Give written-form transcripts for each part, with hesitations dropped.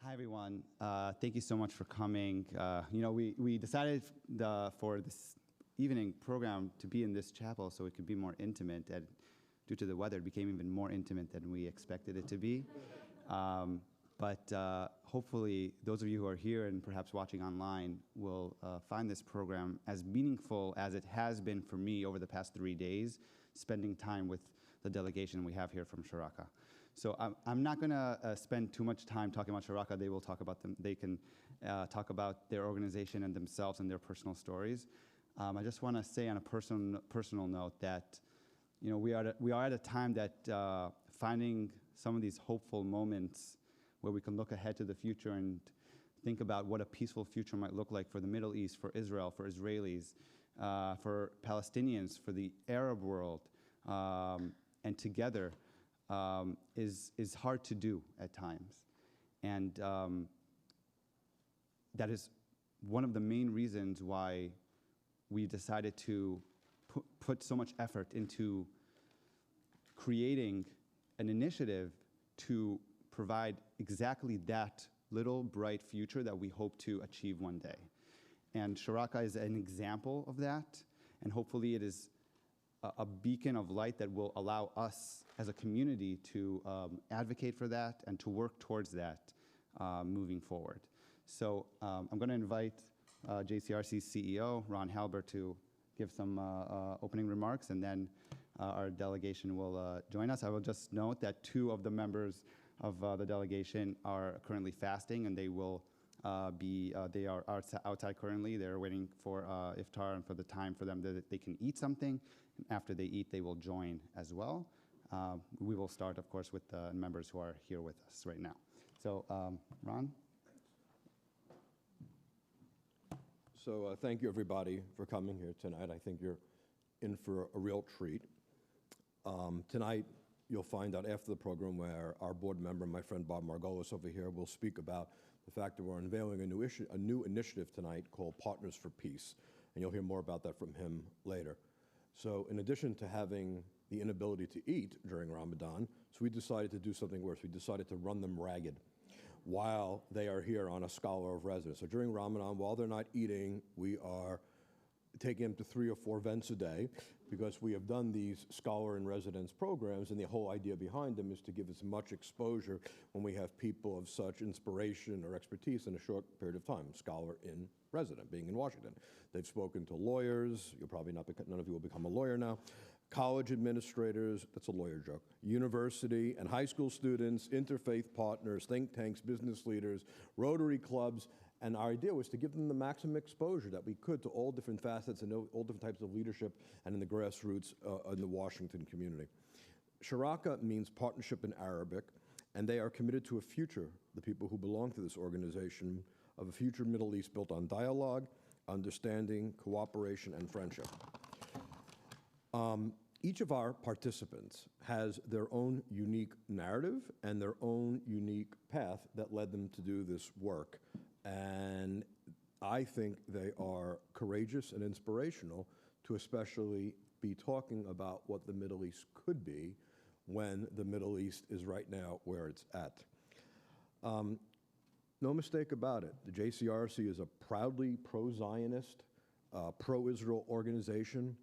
Hi, everyone. Thank you so much for coming. We decided for this evening program to be in this chapel so it could be more intimate. And due to the weather, it became even more intimate than we expected it to be. But hopefully, those of you who are here and perhaps watching online will find this program as meaningful as it has been for me over the past 3 days, spending time with the delegation we have here from Sharaka. So I'm not going to spend too much time talking about Sharaka. They will talk about them. They can talk about their organization and themselves and their personal stories. I just want to say on a personal note that we are at a time that finding some of these hopeful moments where we can look ahead to the future and think about what a peaceful future might look like for the Middle East, for Israel, for Israelis, for Palestinians, for the Arab world, and together. Is hard to do at times. And that is one of the main reasons why we decided to put so much effort into creating an initiative to provide exactly that little bright future that we hope to achieve one day. And Sharaka is an example of that, and hopefully it is a beacon of light that will allow us as a community to advocate for that and to work towards that moving forward. So I'm going to invite JCRC's CEO, Ron Halber, to give some opening remarks, and then our delegation will join us. I will just note that 2 of the members of the delegation are currently fasting, and they will they are outside currently. They're waiting for iftar and for the time for them that they can eat something. And after they eat, they will join as well. We will start, of course, with the members who are here with us right now. So, Ron? So thank you, everybody, for coming here tonight. I think you're in for a real treat. Tonight, you'll find out after the program where our board member, my friend Bob Margolis over here, will speak about the fact that we're unveiling a new initiative tonight called Partners for Peace. And you'll hear more about that from him later. So in addition to having the inability to eat during Ramadan, so we decided to do something worse. We decided to run them ragged while they are here on a scholar of residence. So during Ramadan, while they're not eating, we are taking them to 3 or 4 events a day because we have done these scholar in residence programs, and the whole idea behind them is to give as much exposure when we have people of such inspiration or expertise in a short period of time. Scholar in resident, being in Washington. They've spoken to lawyers. You'll probably not, none of you will become a lawyer now. College administrators, that's a lawyer joke. University and high school students, interfaith partners, think tanks, business leaders, Rotary clubs. And our idea was to give them the maximum exposure that we could to all different facets and all different types of leadership and in the grassroots in the Washington community. Sharaka means partnership in Arabic, and they are committed to a future, the people who belong to this organization, of a future Middle East built on dialogue, understanding, cooperation, and friendship. Each of our participants has their own unique narrative and their own unique path that led them to do this work. And I think they are courageous and inspirational to especially be talking about what the Middle East could be when the Middle East is right now where it's at. No mistake about it. The JCRC is a proudly pro-Zionist, pro-Israel organization.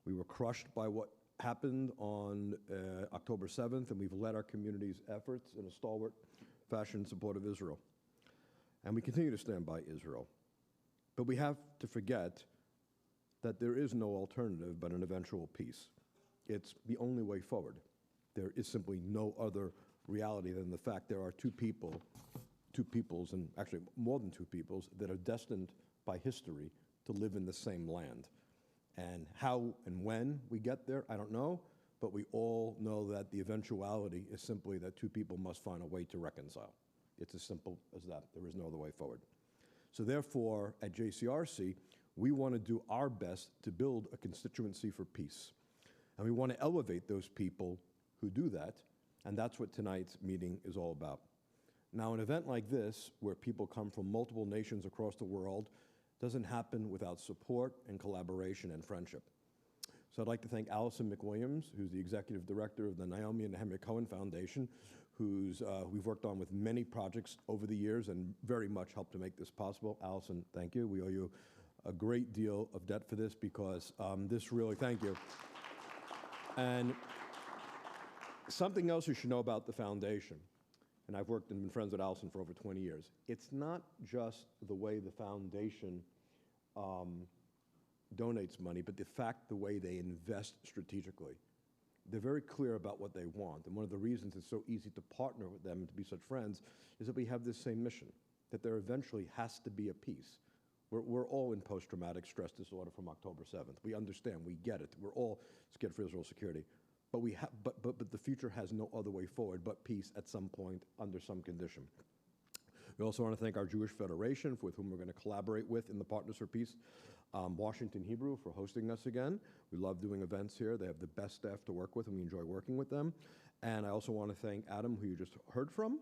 We were crushed by what happened on October 7th, and we've led our community's efforts in a stalwart fashion in support of Israel. And we continue to stand by Israel. But we have to forget that there is no alternative but an eventual peace. It's the only way forward. There is simply no other reality than the fact there are 2 peoples, and actually more than 2 peoples, that are destined by history to live in the same land. And how and when we get there, I don't know, but we all know that the eventuality is simply that 2 people must find a way to reconcile. It's as simple as that. There is no other way forward. So therefore, at JCRC, we want to do our best to build a constituency for peace. And we want to elevate those people who do that, and that's what tonight's meeting is all about. Now, an event like this, where people come from multiple nations across the world, doesn't happen without support and collaboration and friendship. So I'd like to thank Allison McWilliams, who's the executive director of the Naomi and Nehemiah Cohen Foundation, we've worked on with many projects over the years and very much helped to make this possible. Allison, thank you. We owe you a great deal of debt for this because this really, thank you. And something else you should know about the foundation, and I've worked and been friends with Allison for over 20 years, it's not just the way the foundation donates money, but the way they invest strategically. They're very clear about what they want, and one of the reasons it's so easy to partner with them and to be such friends is that we have this same mission, that there eventually has to be a peace. We're all in post-traumatic stress disorder from October 7th. We understand, we get it. We're all scared for Israel's security. But the future has no other way forward but peace at some point under some condition. We also want to thank our Jewish Federation, with whom we're going to collaborate with in the Partners for Peace, Washington Hebrew for hosting us again. We love doing events here. They have the best staff to work with, and we enjoy working with them. And I also want to thank Adam, who you just heard from,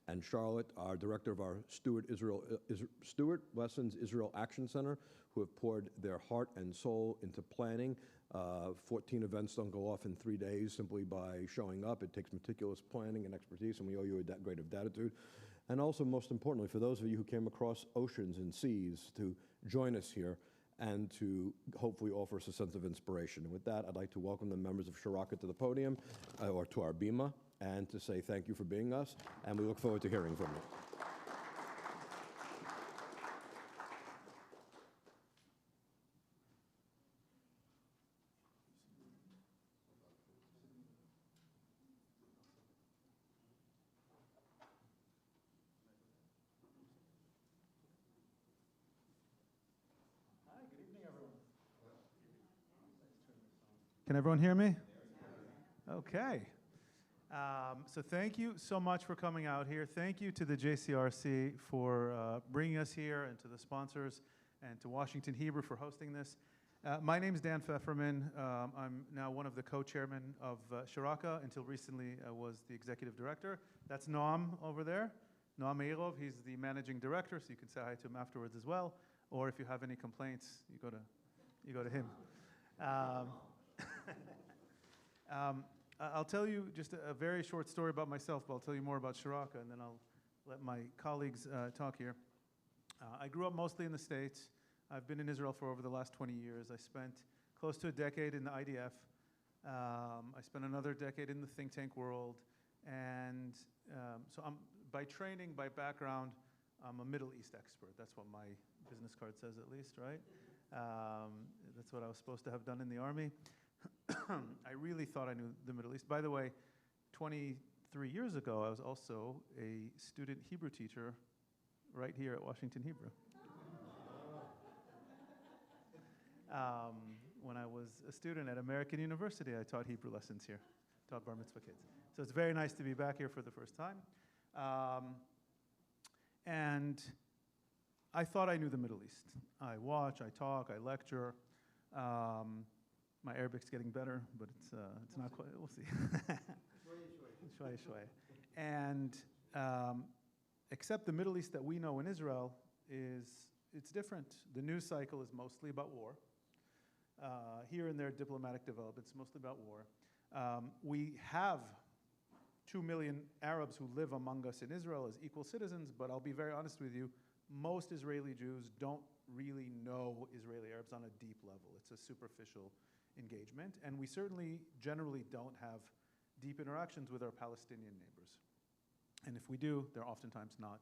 and Charlotte, our director of our Stewart Lessons Israel Action Center, who have poured their heart and soul into planning. 14 events don't go off in 3 days simply by showing up. It takes meticulous planning and expertise, and we owe you a great of gratitude. And also, most importantly, for those of you who came across oceans and seas to join us here and to hopefully offer us a sense of inspiration. And with that, I'd like to welcome the members of Sharaka to the podium, or to our bima, and to say thank you for being us, and we look forward to hearing from you. Can everyone hear me? Okay. So thank you so much for coming out here. Thank you to the JCRC for bringing us here, and to the sponsors, and to Washington Hebrew for hosting this. My name is Dan Pfefferman. I'm now one of the co-chairmen of Sharaka. Until recently, I was the executive director. That's Noam over there. Noam Meirov, he's the managing director, so you can say hi to him afterwards as well. Or if you have any complaints, you go to him. I'll tell you just a very short story about myself, but I'll tell you more about Sharaka, and then I'll let my colleagues talk here. I grew up mostly in the States. I've been in Israel for over the last 20 years. I spent close to a decade in the IDF. I spent another decade in the think tank world. And so I'm, by training, by background, I'm a Middle East expert. That's what my business card says, at least, right? That's what I was supposed to have done in the Army. I really thought I knew the Middle East. By the way, 23 years ago, I was also a student Hebrew teacher right here at Washington Hebrew. When I was a student at American University, I taught Hebrew lessons here, taught bar mitzvah kids. So it's very nice to be back here for the first time. And I thought I knew the Middle East. I watch, I talk, I lecture. My Arabic's getting better, but it's not quite, we'll see. Shway, shway. And except the Middle East that we know in Israel it's different. The news cycle is mostly about war. Here and there, diplomatic developments, mostly about war. We have 2 million Arabs who live among us in Israel as equal citizens, but I'll be very honest with you, most Israeli Jews don't really know Israeli Arabs on a deep level. It's a superficial engagement, and we certainly generally don't have deep interactions with our Palestinian neighbors. And if we do, they're oftentimes not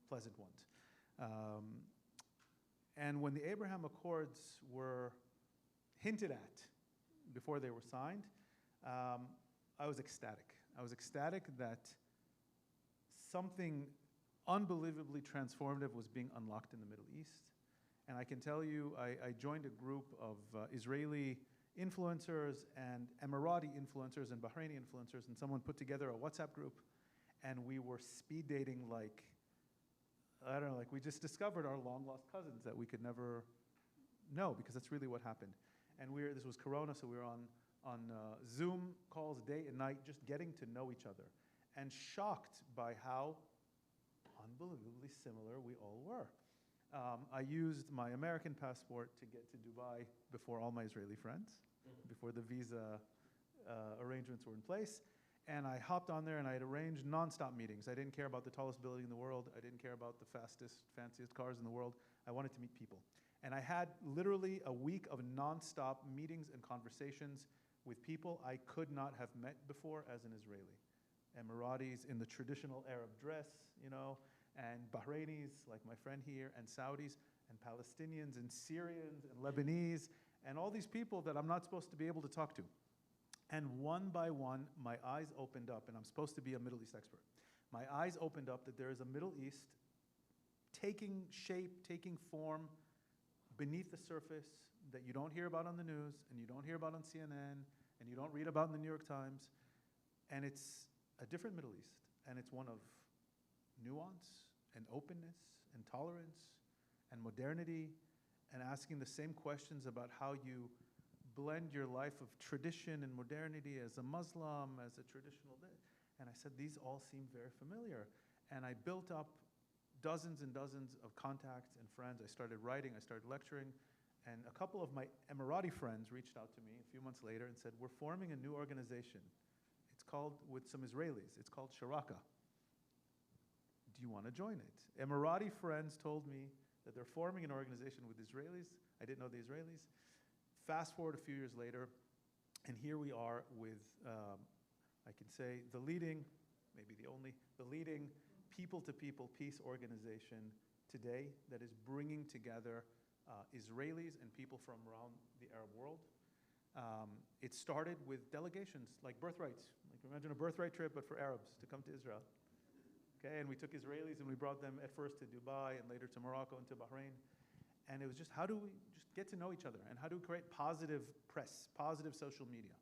pleasant ones. And when the Abraham Accords were hinted at before they were signed, I was ecstatic. I was ecstatic that something unbelievably transformative was being unlocked in the Middle East. And I can tell you, I joined a group of Israeli influencers and Emirati influencers and Bahraini influencers, and someone put together a WhatsApp group, and we were speed dating like, I don't know, like we just discovered our long-lost cousins that we could never know, because that's really what happened. And this was Corona, so we were on Zoom calls day and night, just getting to know each other, and shocked by how unbelievably similar we all were. I used my American passport to get to Dubai before all my Israeli friends, before the visa arrangements were in place. And I hopped on there and I had arranged nonstop meetings. I didn't care about the tallest building in the world. I didn't care about the fastest, fanciest cars in the world. I wanted to meet people. And I had literally a week of nonstop meetings and conversations with people I could not have met before as an Israeli. Emiratis in the traditional Arab dress, you know, and Bahrainis, like my friend here, and Saudis, and Palestinians, and Syrians, and Lebanese, and all these people that I'm not supposed to be able to talk to. And one by one, my eyes opened up, and I'm supposed to be a Middle East expert. My eyes opened up that there is a Middle East taking shape, taking form beneath the surface that you don't hear about on the news, and you don't hear about on CNN, and you don't read about in the New York Times. And it's a different Middle East, and it's one of nuance and openness and tolerance and modernity, and asking the same questions about how you blend your life of tradition and modernity as a Muslim, as a traditional. And I said, these all seem very familiar. And I built up dozens and dozens of contacts and friends. I started writing, I started lecturing, and a couple of my Emirati friends reached out to me a few months later and said, we're forming a new organization. It's called, with some Israelis, it's called Sharaka. Do you want to join it? Emirati friends told me that they're forming an organization with Israelis. I didn't know the Israelis. Fast forward a few years later, and here we are with, I can say, the leading, maybe the only, the leading people-to-people peace organization today that is bringing together Israelis and people from around the Arab world. It started with delegations, like birthrights. Like imagine a birthright trip, but for Arabs to come to Israel. Okay, and we took Israelis and we brought them at first to Dubai and later to Morocco and to Bahrain. And it was just, how do we just get to know each other? And how do we create positive press, positive social media?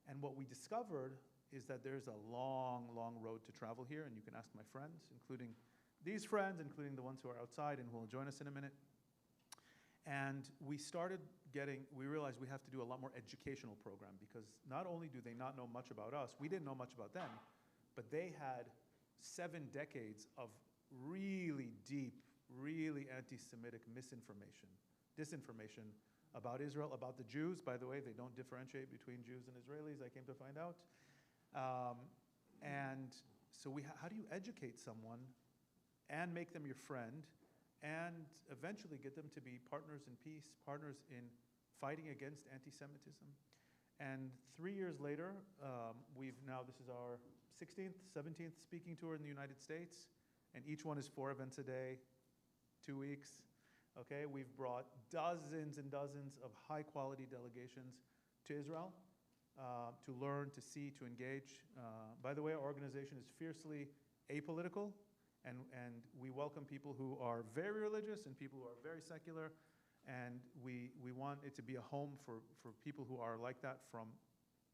And what we discovered is that there's a long, long road to travel here. And you can ask my friends, including these friends, including the ones who are outside and who will join us in a minute. And we realized we have to do a lot more educational program, because not only do they not know much about us, we didn't know much about them, but they had 7 decades of really deep, really anti-Semitic misinformation, disinformation about Israel, about the Jews. By the way, they don't differentiate between Jews and Israelis, I came to find out. And so how do you educate someone and make them your friend and eventually get them to be partners in peace, partners in fighting against anti-Semitism? And 3 years later, this is our 16th, 17th speaking tour in the United States, and each one is 4 events a day, 2 weeks. Okay, we've brought dozens and dozens of high-quality delegations to Israel to learn, to see, to engage. By the way, our organization is fiercely apolitical, and we welcome people who are very religious and people who are very secular, and we want it to be a home for people who are like that, from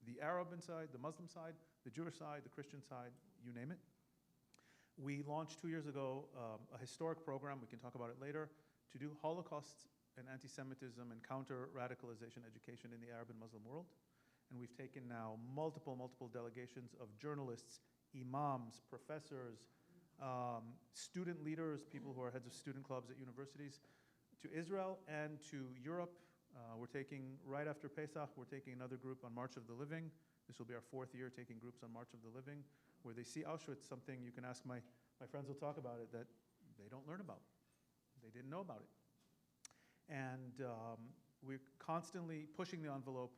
the Arab side, the Muslim side, the Jewish side, the Christian side, you name it. We launched 2 years ago a historic program, we can talk about it later, to do Holocaust and anti-Semitism and counter-radicalization education in the Arab and Muslim world. And we've taken now multiple delegations of journalists, imams, professors, student leaders, people who are heads of student clubs at universities, to Israel and to Europe. We're taking, right after Pesach, we're taking another group on March of the Living. This will be our 4th year taking groups on March of the Living, where they see Auschwitz, something you can ask my friends will talk about it, that they don't learn about. They didn't know about it. And we're constantly pushing the envelope,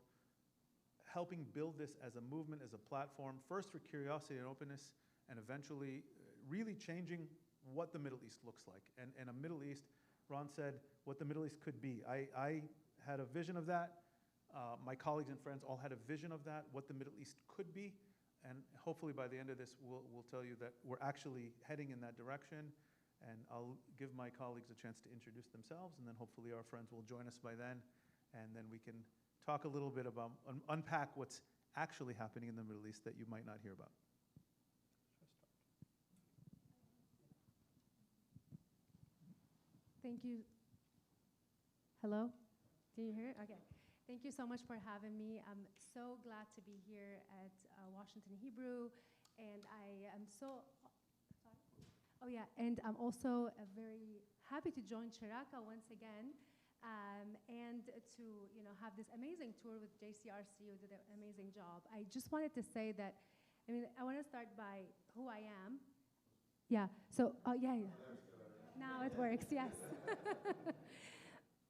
helping build this as a movement, as a platform, first for curiosity and openness, and eventually really changing what the Middle East looks like. And a Middle East, Ron said, what the Middle East could be. I had a vision of that. My colleagues and friends all had a vision of that, what the Middle East could be. And hopefully by the end of this, we'll tell you that we're actually heading in that direction. And I'll give my colleagues a chance to introduce themselves, and then hopefully our friends will join us by then. And then we can talk a little bit about, unpack what's actually happening in the Middle East that you might not hear about. Thank you. Hello? Can you hear it? Okay. Thank you so much for having me. I'm so glad to be here at Washington Hebrew, and I am so, and I'm also very happy to join Sharaka once again, and to have this amazing tour with JCRC, who did an amazing job. I just wanted to say that I mean, I want to start by who I am. Yeah, so, yeah. Now it works, yes.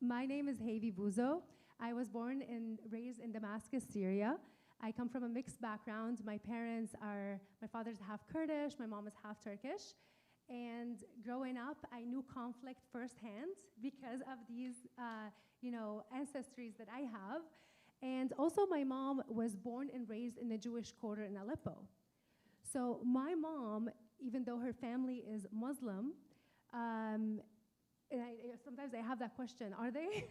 My name is Hevi Buzo. I was born and raised in Damascus, Syria. I come from a mixed background. My father's half Kurdish, my mom is half Turkish. And growing up, I knew conflict firsthand because of these, ancestries that I have. And also my mom was born and raised in the Jewish quarter in Aleppo. So my mom, even though her family is Muslim, and sometimes I have that question, are they?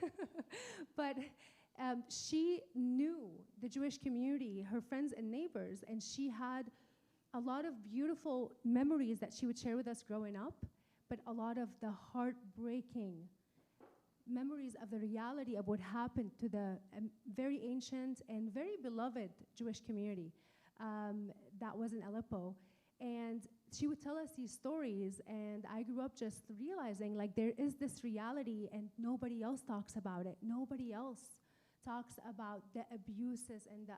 But she knew the Jewish community, her friends and neighbors, and she had a lot of beautiful memories that she would share with us growing up, but a lot of the heartbreaking memories of the reality of what happened to the very ancient and very beloved Jewish community that was in Aleppo. And she would tell us these stories, and I grew up just realizing like there is this reality and nobody else talks about it. Nobody else talks about the abuses and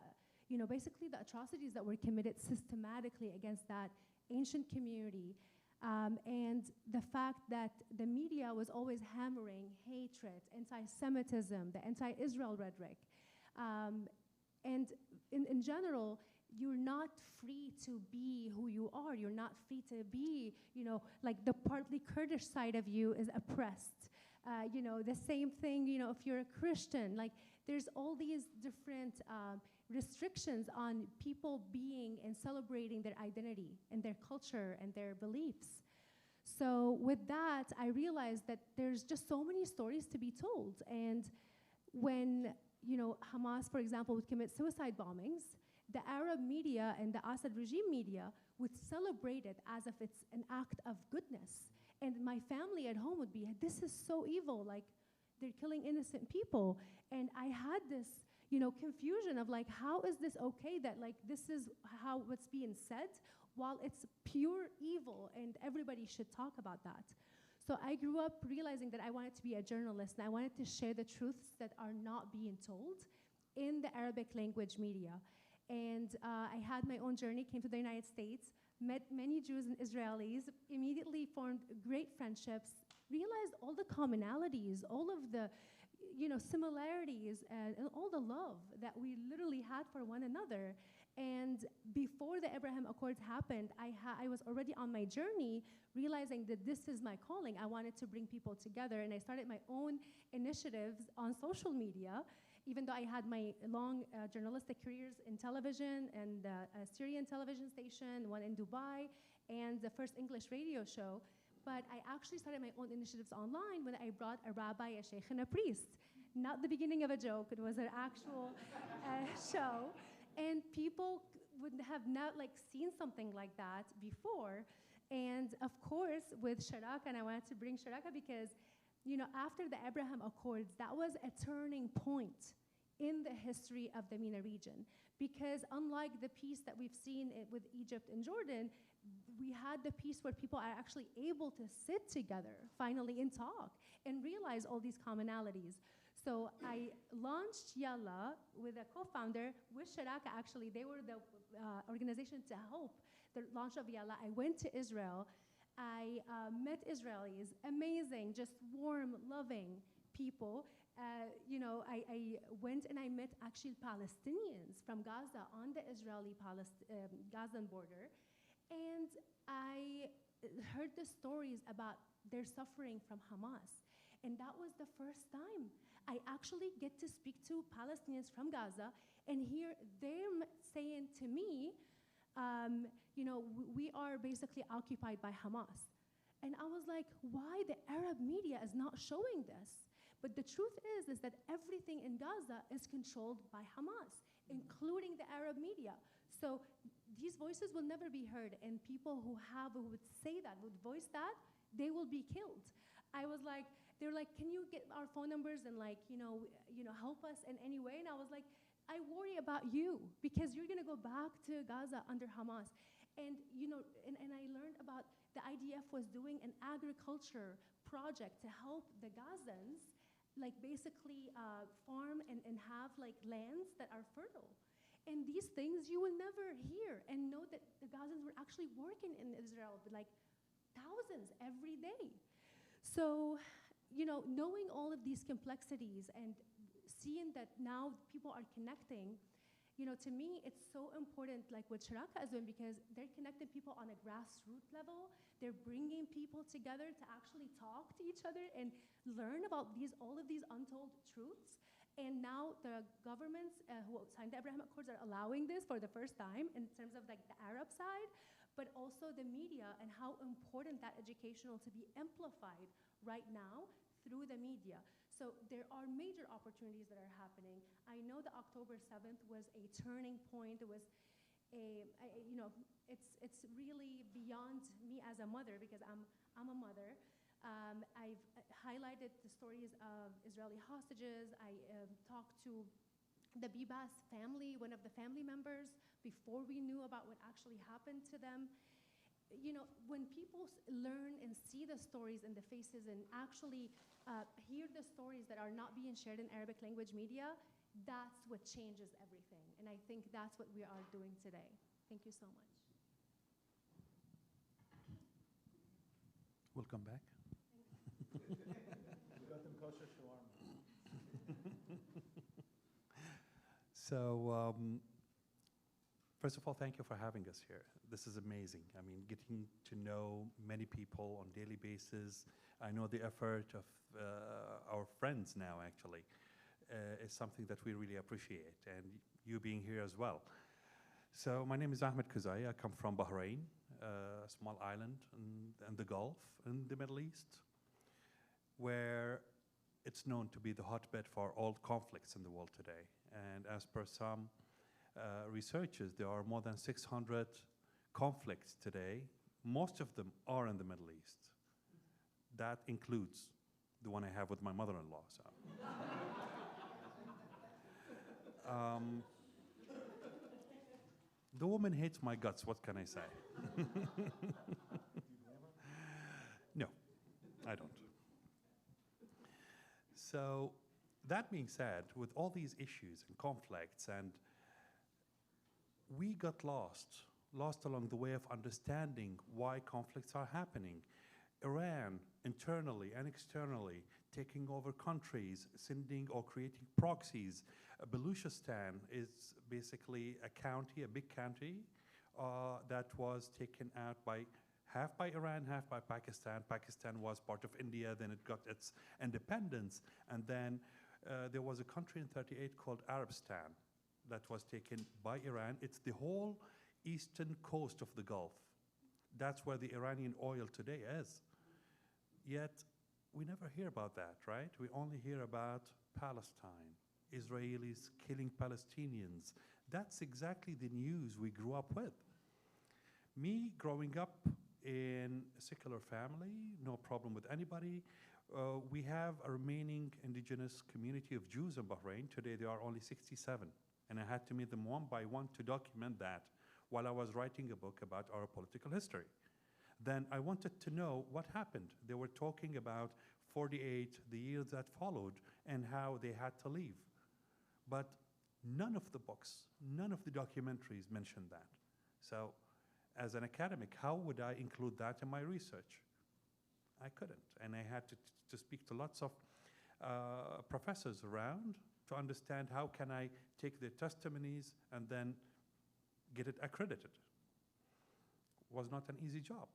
basically the atrocities that were committed systematically against that ancient community. And the fact that the media was always hammering hatred, anti-Semitism, the anti-Israel rhetoric. And in general, you're not free to be who you are. You're not free to be, like the partly Kurdish side of you is oppressed. The same thing, if you're a Christian, like there's all these different restrictions on people being and celebrating their identity and their culture and their beliefs. So with that, I realized that there's just so many stories to be told. And when, Hamas, for example, would commit suicide bombings, the Arab media and the Assad regime media would celebrate it as if it's an act of goodness. And my family at home would be, this is so evil, like they're killing innocent people. And I had this, confusion of like, how is this okay that like this is how what's being said while it's pure evil and everybody should talk about that. So I grew up realizing that I wanted to be a journalist and I wanted to share the truths that are not being told in the Arabic language media. And I had my own journey, came to the United States, met many Jews and Israelis, immediately formed great friendships, realized all the commonalities, all of the similarities, and all the love that we literally had for one another. And before the Abraham Accords happened, I was already on my journey, realizing that this is my calling. I wanted to bring people together, and I started my own initiatives on social media, even though I had my long journalistic careers in television and a Syrian television station, one in Dubai, and the first English radio show. But I actually started my own initiatives online when I brought a rabbi, a sheikh, and a priest. Not the beginning of a joke, it was an actual show. And people would have not seen something like that before. And of course, with Sharaka, and I wanted to bring Sharaka because, after the Abraham Accords, that was a turning point in the history of the MENA region. Because unlike the peace that we've seen with Egypt and Jordan, we had the peace where people are actually able to sit together, finally, and talk, and realize all these commonalities. So I launched Yalla with a co-founder, with Sharaka actually. They were the organization to help the launch of Yalla. I went to Israel. I met Israelis, amazing, just warm, loving people. I went and I met actually Palestinians from Gaza on the Israeli-Gazan border. And I heard the stories about their suffering from Hamas. And that was the first time I actually get to speak to Palestinians from Gaza and hear them saying to me, we are basically occupied by Hamas. And I was like, why the Arab media is not showing this? But the truth is that everything in Gaza is controlled by Hamas, including the Arab media. So these voices will never be heard, and people who would say that, would voice that, they will be killed. I was like, they were like, can you get our phone numbers and help us in any way? And I was like, I worry about you because you're gonna go back to Gaza under Hamas. And and I learned about the IDF was doing an agriculture project to help the Gazans, basically farm and have lands that are fertile. And these things you will never hear and know that the Gazans were actually working in Israel, like thousands every day. So, knowing all of these complexities and seeing that now people are connecting, to me, it's so important, like what Sharaka is doing, because they're connecting people on a grassroots level. They're bringing people together to actually talk to each other and learn about all of these untold truths. And now the governments who signed the Abraham Accords are allowing this for the first time in terms of like the Arab side, but also the media and how important that educational to be amplified right now through the media. So there are major opportunities that are happening. I know that October 7th was a turning point. It was it's really beyond me as a mother, because I'm a mother. I've highlighted the stories of Israeli hostages. I talked to the Bibas family, one of the family members, before we knew about what actually happened to them. When people learn and see the stories and the faces and actually hear the stories that are not being shared in Arabic language media, that's what changes everything. And I think that's what we are doing today. Thank you so much. We'll come back. We got them kosher shawarma. So, first of all, thank you for having us here. This is amazing. I mean, getting to know many people on a daily basis. I know the effort of our friends now, actually, is something that we really appreciate, and you being here as well. So my name is Ahmed Kuzai. I come from Bahrain, a small island in the Gulf, in the Middle East, where it's known to be the hotbed for all conflicts in the world today. And as per some researchers, there are more than 600 conflicts today. Most of them are in the Middle East. That includes the one I have with my mother-in-law. So. The woman hates my guts, what can I say? No, I don't. So, that being said, with all these issues and conflicts, and we got lost along the way of understanding why conflicts are happening. Iran, internally and externally, taking over countries, sending or creating proxies. Baluchistan is basically a county, a big county, that was taken out by half by Iran, half by Pakistan. Pakistan was part of India, then it got its independence, and then there was a country in '38 called Arabstan that was taken by Iran. It's the whole eastern coast of the Gulf. That's where the Iranian oil today is. Yet, we never hear about that, right? We only hear about Palestine, Israelis killing Palestinians. That's exactly the news we grew up with. Me, growing up in a secular family, no problem with anybody. We have a remaining indigenous community of Jews in Bahrain. Today, there are only 67. And I had to meet them one by one to document that while I was writing a book about our political history. Then I wanted to know what happened. They were talking about 48, the years that followed, and how they had to leave. But none of the books, none of the documentaries mentioned that. So as an academic, how would I include that in my research? I couldn't. And I had to speak to lots of professors around to understand how can I take their testimonies and then get it accredited. Was not an easy job.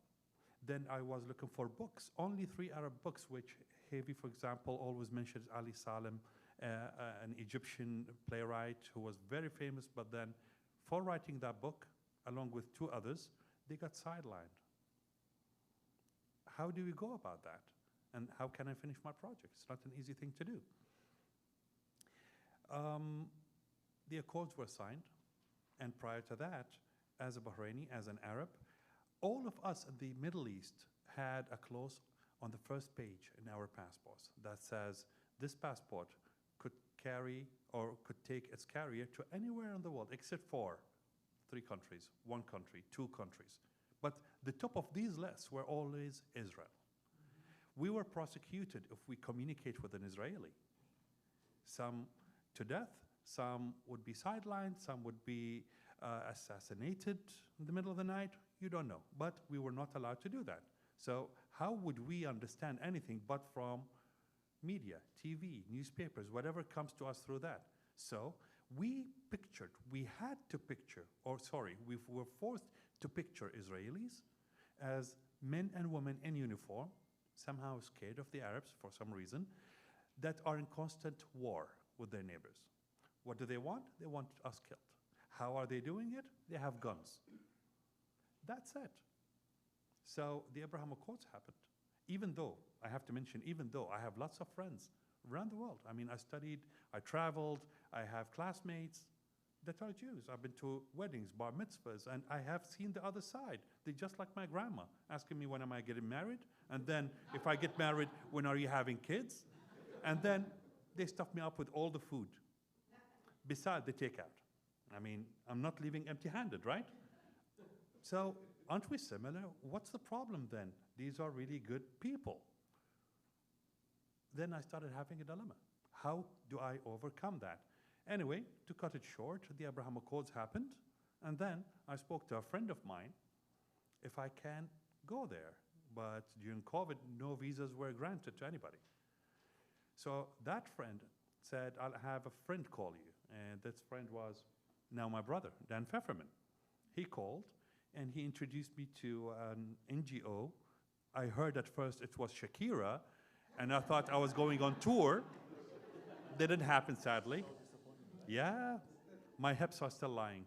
Then I was looking for books, only 3 Arab books, which Heavy, for example, always mentions Ali Salem, an Egyptian playwright who was very famous, but then for writing that book, along with 2 others, they got sidelined. How do we go about that? And how can I finish my project? It's not an easy thing to do. The accords were signed, and prior to that, as a Bahraini, as an Arab, all of us in the Middle East had a clause on the first page in our passports that says this passport could carry or could take its carrier to anywhere in the world except for 3 countries, 1 country, 2 countries. But the top of these lists were always Israel. We were prosecuted if we communicate with an Israeli. Some to death, Some would be sidelined, some would be assassinated in the middle of the night. You don't know. But we were not allowed to do that. So how would we understand anything but from media, TV, newspapers, whatever comes to us through that? So we had to picture, we were forced to picture Israelis as men and women in uniform, somehow scared of the Arabs for some reason, that are in constant war with their neighbors. What do they want? They want us killed. How are they doing it? They have guns. That's it. So the Abraham Accords happened. Even though, I have to mention, even though I have lots of friends around the world. I mean, I studied, I traveled, I have classmates that are Jews. I've been to weddings, bar mitzvahs, and I have seen the other side. They're just like my grandma, asking me when am I getting married? And then if I get married, when are you having kids? And then they stuff me up with all the food, beside the takeout. I mean, I'm not leaving empty-handed, right? So aren't we similar? What's the problem then? These are really good people. Then I started having a dilemma. How do I overcome that? Anyway, to cut it short, the Abraham Accords happened, and then I spoke to a friend of mine if I can go there. But during COVID, no visas were granted to anybody. So that friend said, I'll have a friend call you. And this friend was now my brother, Dan Pfefferman. He called, and he introduced me to an NGO. I heard at first it was Shakira, and I thought I was going on tour. Didn't happen, sadly. Yeah, my hips are still lying.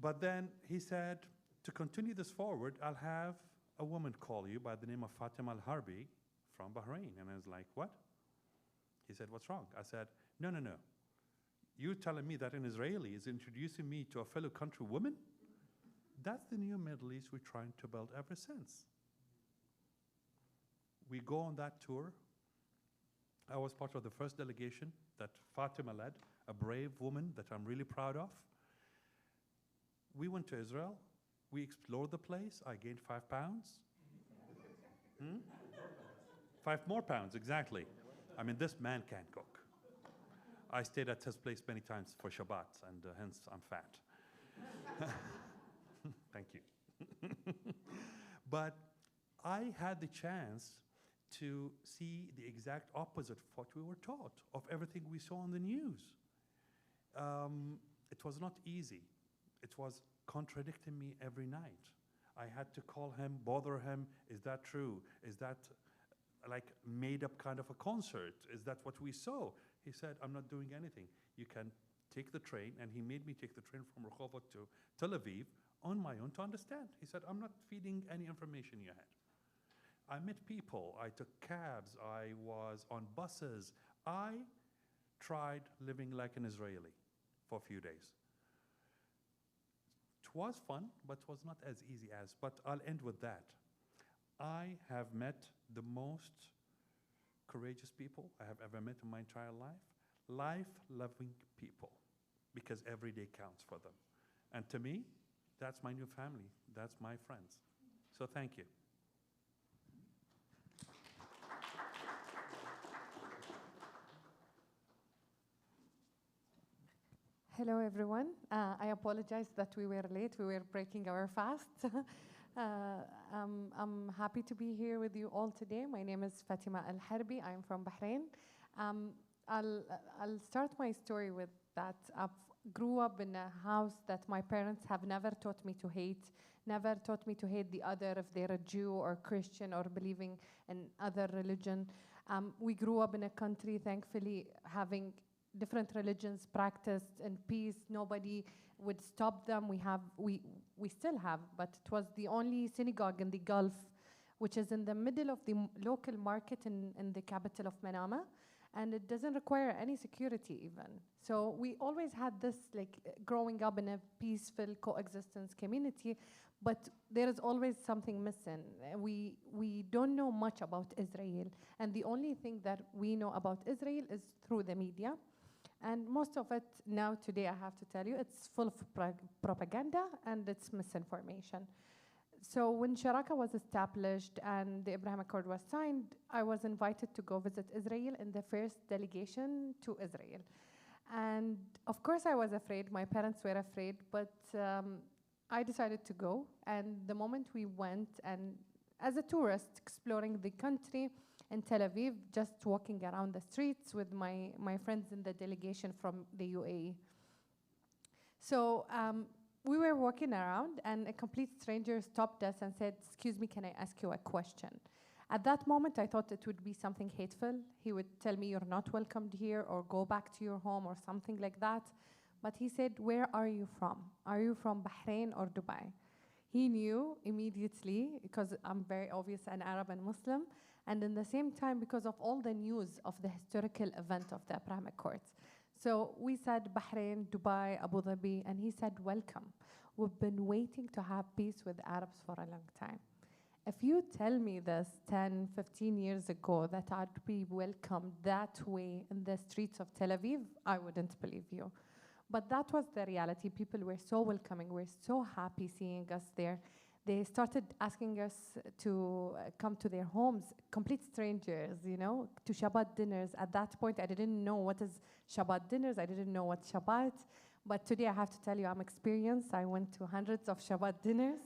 But then he said, to continue this forward, I'll have a woman call you by the name of Fatima Al-Harbi from Bahrain. And I was like, what? He said, what's wrong? I said, no. You're telling me that an Israeli is introducing me to a fellow countrywoman? That's the new Middle East we're trying to build ever since. We go on that tour. I was part of the first delegation that Fatima led, a brave woman that I'm really proud of. We went to Israel. We explored the place. I gained 5 pounds. 5 more pounds, exactly. I mean, this man can't cook. I stayed at his place many times for Shabbat, and hence I'm fat. Thank you. But I had the chance to see the exact opposite of what we were taught, of everything we saw on the news. It was not easy. It was contradicting me every night. I had to call him, bother him. Is that true? Is that like made up kind of a concert? Is that what we saw? He said, I'm not doing anything. You can take the train, and he made me take the train from Rehovot to Tel Aviv on my own to understand. He said, I'm not feeding any information you had. I met people, I took cabs, I was on buses. I tried living like an Israeli for a few days. It was fun, but it was not as easy as, but I'll end with that. I have met the most courageous people I have ever met in my entire life, life-loving people, because every day counts for them. And to me, that's my new family, that's my friends. So thank you. Hello, everyone. I apologize that we were late. We were breaking our fast. I'm happy to be here with you all today. My name is Fatima Al-Harbi. I'm from Bahrain. I'll start my story with that. I grew up in a house that my parents have never taught me to hate, never taught me to hate the other if they're a Jew or Christian or believing in other religion. We grew up in a country, thankfully, having different religions practiced in peace. Nobody would stop them. We still have, but it was the only synagogue in the Gulf, which is in the middle of the local market in the capital of Manama, and it doesn't require any security even. So we always had this, like, growing up in a peaceful coexistence community, but there is always something missing. We don't know much about Israel, and the only thing that we know about Israel is through the media. And most of it now today, I have to tell you, it's full of propaganda and it's misinformation. So when Sharaka was established and the Abraham Accord was signed, I was invited to go visit Israel in the first delegation to Israel. And of course I was afraid, my parents were afraid, but I decided to go. And the moment we went, and as a tourist exploring the country in Tel Aviv, just walking around the streets with my friends in the delegation from the UAE. So we were walking around and a complete stranger stopped us and said, "Excuse me, can I ask you a question?" At that moment, I thought it would be something hateful. He would tell me, "You're not welcomed here," or "Go back to your home," or something like that. But he said, "Where are you from? Are you from Bahrain or Dubai?" He knew immediately, because I'm very obvious an Arab and Muslim, and in the same time because of all the news of the historical event of the Abraham Accords. So we said Bahrain, Dubai, Abu Dhabi, and he said, "Welcome. We've been waiting to have peace with Arabs for a long time." If you tell me this 10, 15 years ago, that I'd be welcomed that way in the streets of Tel Aviv, I wouldn't believe you. But that was the reality. People were so welcoming, were so happy seeing us there. They started asking us to come to their homes, complete strangers, you know, to Shabbat dinners. At that point, I didn't know what is Shabbat dinners. I didn't know what Shabbat. But today, I have to tell you, I'm experienced. I went to hundreds of Shabbat dinners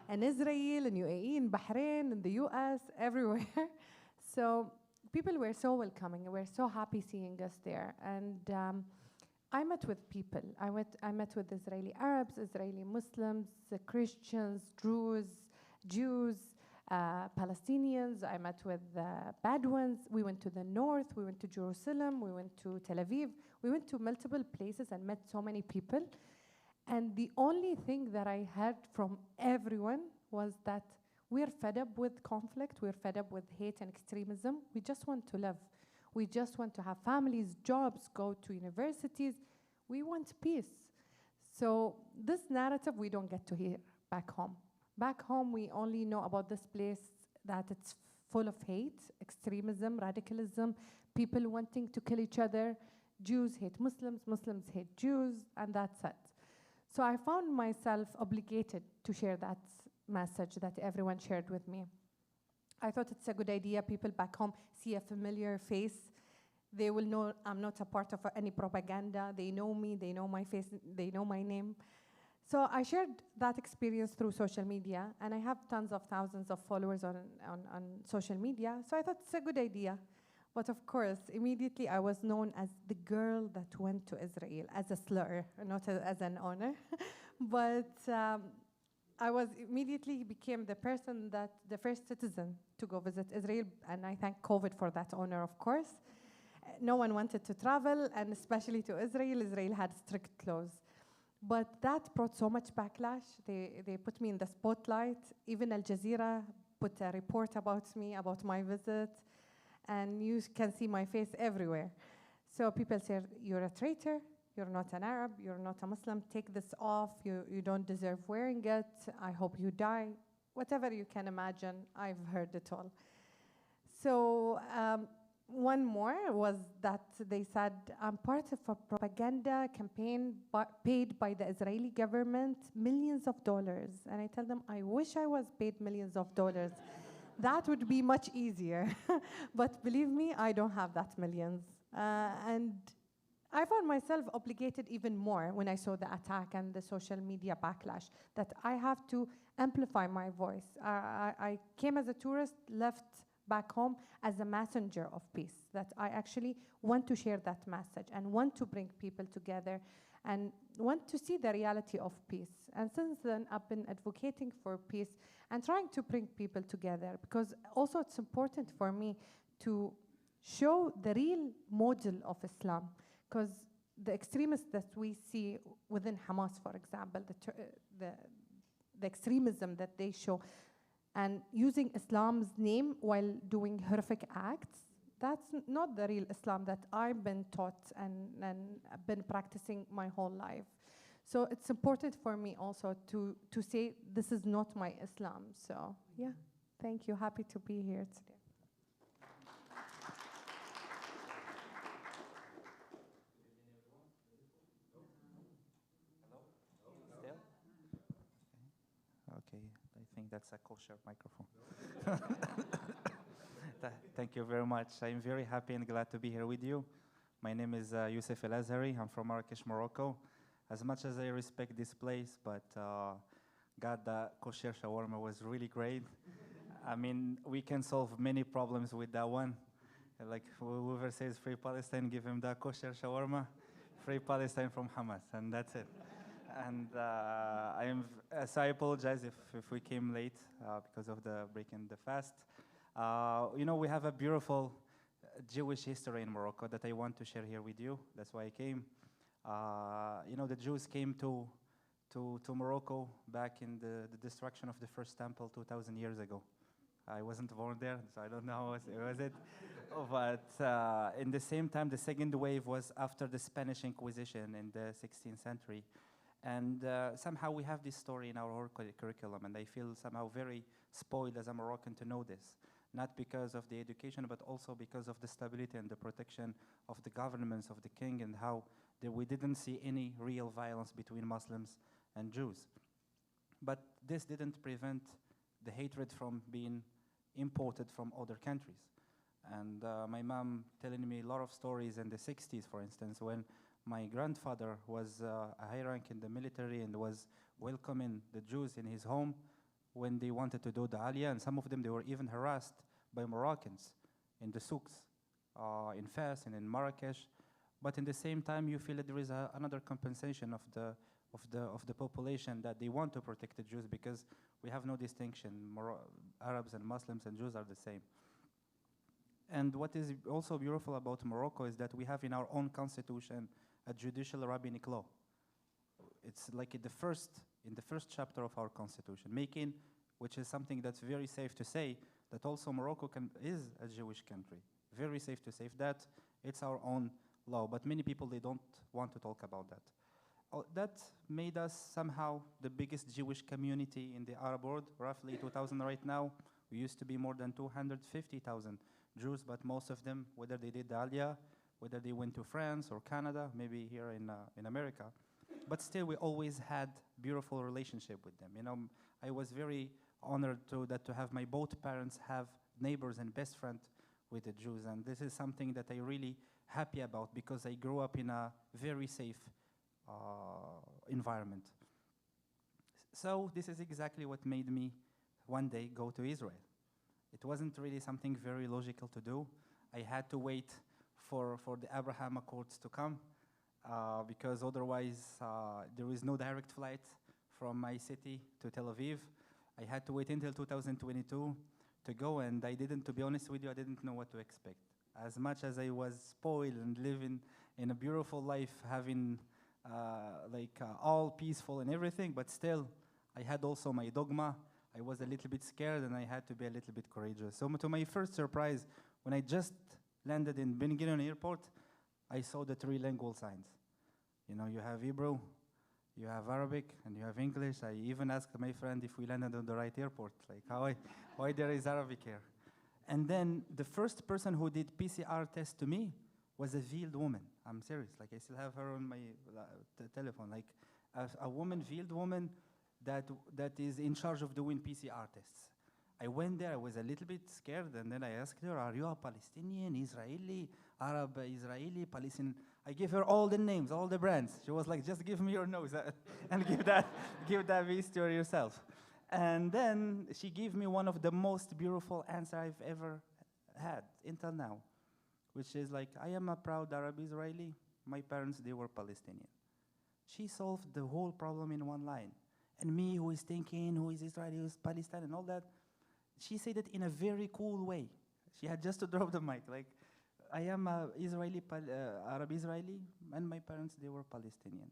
in Israel, in UAE, in Bahrain, in the US, everywhere. So people were so welcoming. They were so happy seeing us there. And I met with people. I met with Israeli Arabs, Israeli Muslims, Christians, Jews, Palestinians. I met with Bedouins. We went to the north. We went to Jerusalem. We went to Tel Aviv. We went to multiple places and met so many people. And the only thing that I heard from everyone was that we're fed up with conflict. We're fed up with hate and extremism. We just want to live. We just want to have families, jobs, go to universities. We want peace. So this narrative we don't get to hear back home. Back home, we only know about this place that it's full of hate, extremism, radicalism, people wanting to kill each other. Jews hate Muslims, Muslims hate Jews, and that's it. So I found myself obligated to share that message that everyone shared with me. I thought it's a good idea. People back home see a familiar face. They will know I'm not a part of any propaganda. They know me, they know my face, they know my name. So I shared that experience through social media, and I have tons of thousands of followers on social media, so I thought it's a good idea. But of course, immediately I was known as the girl that went to Israel, as a slur, not as an honor. But I was immediately became the person that, the first citizen to go visit Israel, and I thank COVID for that honor, of course. No one wanted to travel, and especially to Israel. Israel had strict laws. But that brought so much backlash. They put me in the spotlight. Even Al Jazeera put a report about me, about my visit, and you can see my face everywhere. So people say, "You're a traitor, you're not an Arab, you're not a Muslim, take this off, you don't deserve wearing it, I hope you die." Whatever you can imagine, I've heard it all. So one more was that they said, "I'm part of a propaganda campaign paid by the Israeli government, millions of dollars." And I tell them, I wish I was paid millions of dollars. That would be much easier. But believe me, I don't have that millions. And I found myself obligated even more when I saw the attack and the social media backlash, that I have to amplify my voice. I came as a tourist, left back home as a messenger of peace, that I actually want to share that message and want to bring people together and want to see the reality of peace. And since then, I've been advocating for peace and trying to bring people together, because also it's important for me to show the real model of Islam, because the extremists that we see within Hamas, for example, the extremism that they show, and using Islam's name while doing horrific acts, that's not the real Islam that I've been taught and I've been practicing my whole life. So it's important for me also to say this is not my Islam. So yeah, thank you. Happy to be here today. Okay, I think That's a kosher microphone. Thank you very much. I'm very happy and glad to be here with you. My name is Youssef El Azhari. I'm from Marrakesh, Morocco. As much as I respect this place, but God, the kosher shawarma was really great. I mean, we can solve many problems with that one. Like whoever says free Palestine, give him the kosher shawarma. Free Palestine from Hamas, and that's it. And so I apologize if we came late because of the break in the fast. We have a beautiful Jewish history in Morocco that I want to share here with you. That's why I came. The Jews came to Morocco back in the destruction of the first temple 2,000 years ago. I wasn't born there, so I don't know was it. But in the same time, the second wave was after the Spanish Inquisition in the 16th century. And somehow we have this story in our whole curriculum, and I feel somehow very spoiled as a Moroccan to know this. Not because of the education, but also because of the stability and the protection of the governments of the king, and how we didn't see any real violence between Muslims and Jews. But this didn't prevent the hatred from being imported from other countries. And my mom telling me a lot of stories in the 60s, for instance, when my grandfather was a high rank in the military and was welcoming the Jews in his home when they wanted to do the aliyah, and some of them, they were even harassed by Moroccans in the souks, in Fes and in Marrakesh. But in the same time, you feel that there is another compensation of the population, that they want to protect the Jews because we have no distinction. Arabs and Muslims and Jews are the same. And what is also beautiful about Morocco is that we have in our own constitution a judicial rabbinic law. It's like in the first chapter of our constitution, which is something that's very safe to say, that also Morocco is a Jewish country. Very safe to say that it's our own law. But many people, they don't want to talk about that. That made us somehow the biggest Jewish community in the Arab world, roughly 2,000 right now. We used to be more than 250,000 Jews, but most of them, whether they did the Aliyah, whether they went to France or Canada, maybe here in America, but still we always had beautiful relationship with them. I was very honored to have my both parents have neighbors and best friend with the Jews, and this is something that I really happy about because I grew up in a very safe environment. So this is exactly what made me one day go to Israel. It wasn't really something very logical to do. I had to wait for the Abraham Accords to come because otherwise there is no direct flight from my city to Tel Aviv. I had to wait until 2022 to go, and to be honest with you, I didn't know what to expect. As much as I was spoiled and living in a beautiful life, having all peaceful and everything, but still, I had also my dogma. I was a little bit scared, and I had to be a little bit courageous. So to my first surprise, when I just landed in Ben Gurion Airport, I saw the three lingual signs. You have Hebrew, you have Arabic, and you have English. I even asked my friend if we landed on the right airport, why there is Arabic here. And then the first person who did PCR test to me was a veiled woman. I'm serious. I still have her on my telephone. A veiled woman that is in charge of doing PCR tests. I went there. I was a little bit scared, and then I asked her, "Are you a Palestinian, Israeli, Arab, Israeli, Palestinian?" I gave her all the names, all the brands. She was like, "Just give me your nose and give that visa to yourself." And then she gave me one of the most beautiful answers I've ever had until now, which is I am a proud Arab Israeli. My parents, they were Palestinian. She solved the whole problem in one line. And me, who is thinking, who is Israeli, who is Palestine, and all that, she said it in a very cool way. She had just to drop the mic. I am a Arab Israeli, and my parents, they were Palestinian.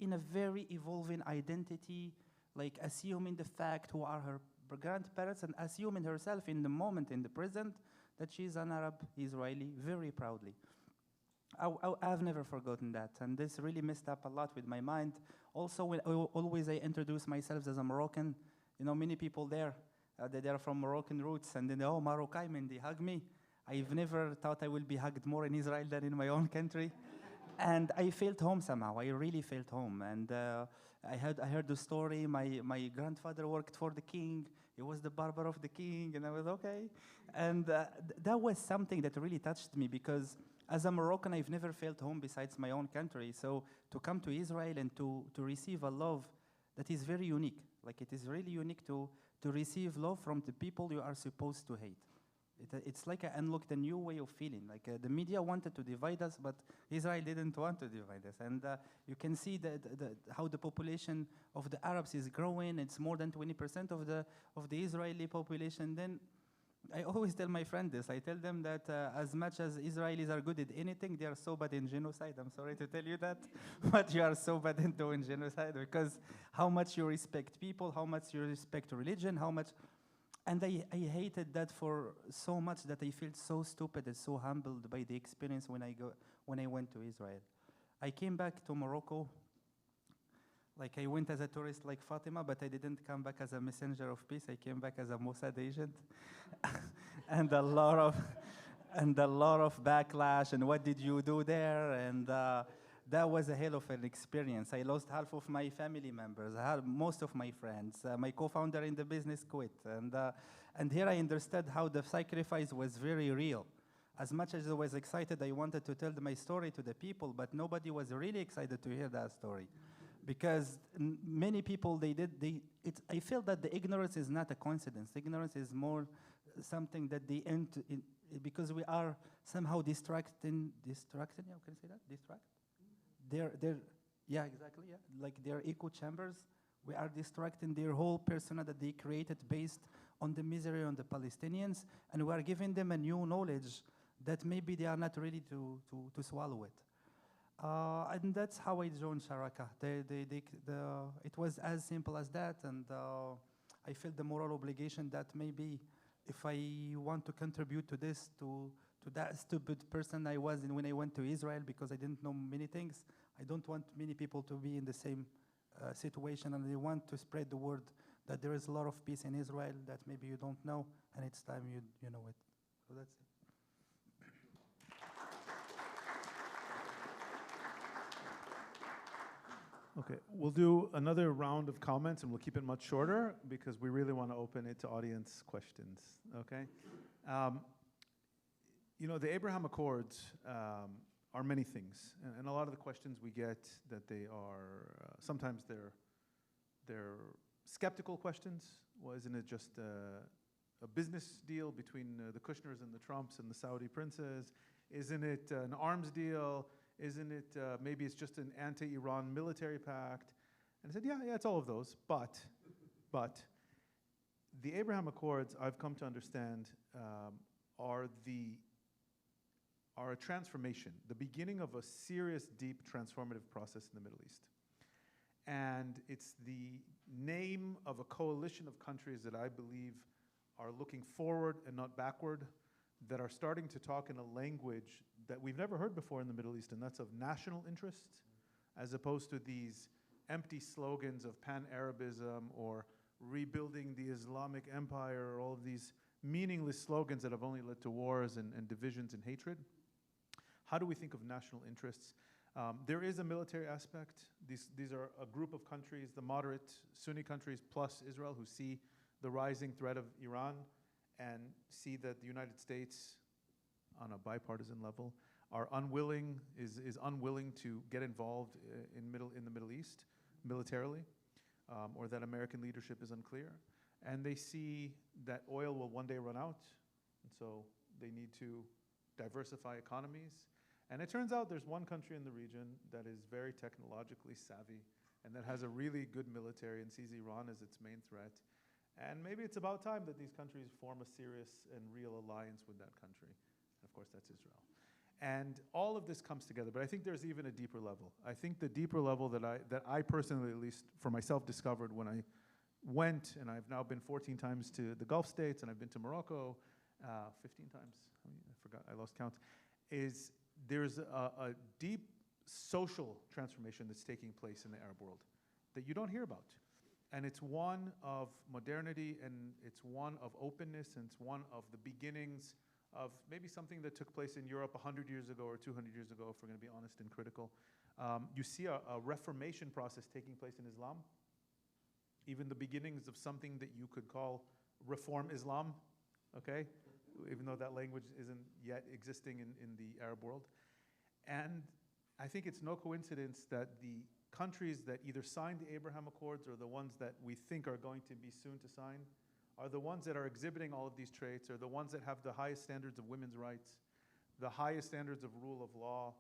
In a very evolving identity, assuming the fact who are her grandparents, and assuming herself in the moment, in the present, that she's an Arab Israeli, very proudly. I've never forgotten that, and this really messed up a lot with my mind. Also, when always I introduce myself as a Moroccan, many people there, they are from Moroccan roots, and then, "Oh, Moroccan," and they hug me. I've never thought I will be hugged more in Israel than in my own country. And I felt home somehow. I really felt home. And I heard the story. My grandfather worked for the king. He was the barber of the king, and I was okay. And that was something that really touched me because as a Moroccan, I've never felt home besides my own country. So to come to Israel and to receive a love that is very unique, like it is really unique to receive love from the people you are supposed to hate. It's like I unlocked a new way of feeling. Like the media wanted to divide us, but Israel didn't want to divide us. And you can see how the population of the Arabs is growing. It's more than 20% of the Israeli population. Then I always tell my friends this. I tell them that as much as Israelis are good at anything, they are so bad in genocide. I'm sorry to tell you that, but you are so bad in doing genocide because how much you respect people, how much you respect religion, how much. And I hated that for so much that I felt so stupid and so humbled by the experience when I went to Israel. I came back to Morocco. Like I went as a tourist like Fatima, but I didn't come back as a messenger of peace. I came back as a Mossad agent. and a lot of backlash and what did you do there? And that was a hell of an experience. I lost half of my family members, most of my friends. My co-founder in the business quit. And here I understood how the sacrifice was very real. As much as I was excited, I wanted to tell my story to the people, but nobody was really excited to hear that story. Because many people, I feel that the ignorance is not a coincidence. Ignorance is more something that they end because we are somehow distracting, how can I say that? Distract? Yeah, exactly, yeah. Like their echo chambers, we are distracting their whole persona that they created based on the misery on the Palestinians, and we are giving them a new knowledge that maybe they are not ready to swallow it. And that's how I joined Sharaka. It was as simple as that, and I felt the moral obligation that maybe if I want to contribute to this, to that stupid person I was when I went to Israel because I didn't know many things, I don't want many people to be in the same situation, and I want to spread the word that there is a lot of peace in Israel that maybe you don't know, and it's time you know it. So that's it. Okay, we'll do another round of comments and we'll keep it much shorter because we really want to open it to audience questions, okay? The Abraham Accords are many things, and a lot of the questions we get that they are, sometimes they're skeptical questions. Well, isn't it just a business deal between the Kushners and the Trumps and the Saudi princes? Isn't it an arms deal? Isn't it, maybe it's just an anti-Iran military pact? And I said, yeah, it's all of those, but the Abraham Accords, I've come to understand, are a transformation, the beginning of a serious, deep, transformative process in the Middle East. And it's the name of a coalition of countries that I believe are looking forward and not backward, that are starting to talk in a language that we've never heard before in the Middle East, and that's of national interest, as opposed to these empty slogans of pan-Arabism or rebuilding the Islamic Empire, or all of these meaningless slogans that have only led to wars and divisions and hatred. How do we think of national interests? There is a military aspect. These are a group of countries, the moderate Sunni countries plus Israel, who see the rising threat of Iran and see that the United States, on a bipartisan level, is unwilling to get involved in the Middle East militarily, or that American leadership is unclear. And they see that oil will one day run out, and so they need to diversify economies. And it turns out there's one country in the region that is very technologically savvy and that has a really good military and sees Iran as its main threat. And maybe it's about time that these countries form a serious and real alliance with that country. And of course, that's Israel. And all of this comes together, but I think there's even a deeper level. I think the deeper level that I personally, at least for myself, discovered when I went, and I've now been 14 times to the Gulf states, and I've been to Morocco 15 times, I forgot, I lost count, is there's a deep social transformation that's taking place in the Arab world that you don't hear about. And it's one of modernity, and it's one of openness, and it's one of the beginnings of maybe something that took place in Europe 100 years ago or 200 years ago, if we're going to be honest and critical. You see a reformation process taking place in Islam, even the beginnings of something that you could call reform Islam, okay? Even though that language isn't yet existing in the Arab world. And I think it's no coincidence that the countries that either signed the Abraham Accords or the ones that we think are going to be soon to sign are the ones that are exhibiting all of these traits, are the ones that have the highest standards of women's rights, the highest standards of rule of law,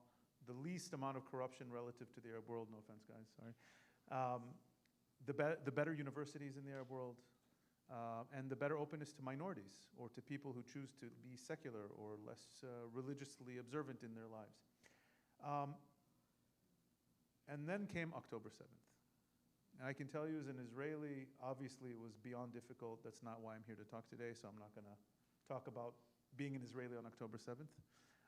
the least amount of corruption relative to the Arab world, no offense guys, sorry. The better universities in the Arab world, and the better openness to minorities or to people who choose to be secular or less religiously observant in their lives. And then came October 7th. And I can tell you as an Israeli, obviously it was beyond difficult. That's not why I'm here to talk today, so I'm not going to talk about being an Israeli on October 7th.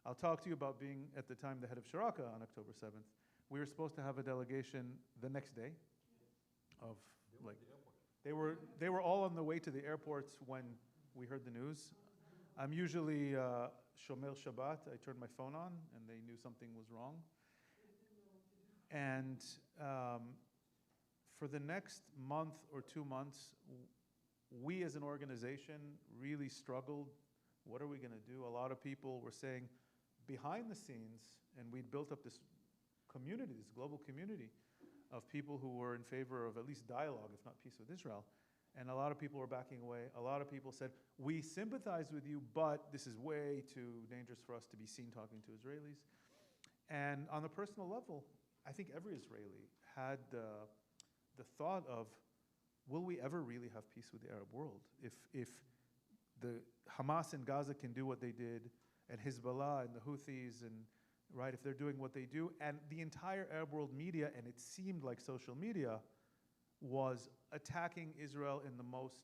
I'll talk to you about being, at the time, the head of Sharaka on October 7th. We were supposed to have a delegation the next day of, like, they were all on the way to the airports when we heard the news. I'm usually Shomer Shabbat. I turned my phone on, and they knew something was wrong. And for the next month or 2 months, we as an organization really struggled. What are we going to do? A lot of people were saying behind the scenes, and we'd built up this community, this global community of people who were in favor of at least dialogue, if not peace with Israel. And a lot of people were backing away. A lot of people said, we sympathize with you, but this is way too dangerous for us to be seen talking to Israelis. And on a personal level, I think every Israeli had the thought of, will we ever really have peace with the Arab world? If the Hamas in Gaza can do what they did, and Hezbollah and the Houthis, and right, if they're doing what they do, and the entire Arab world media, and it seemed like social media, was attacking Israel in the most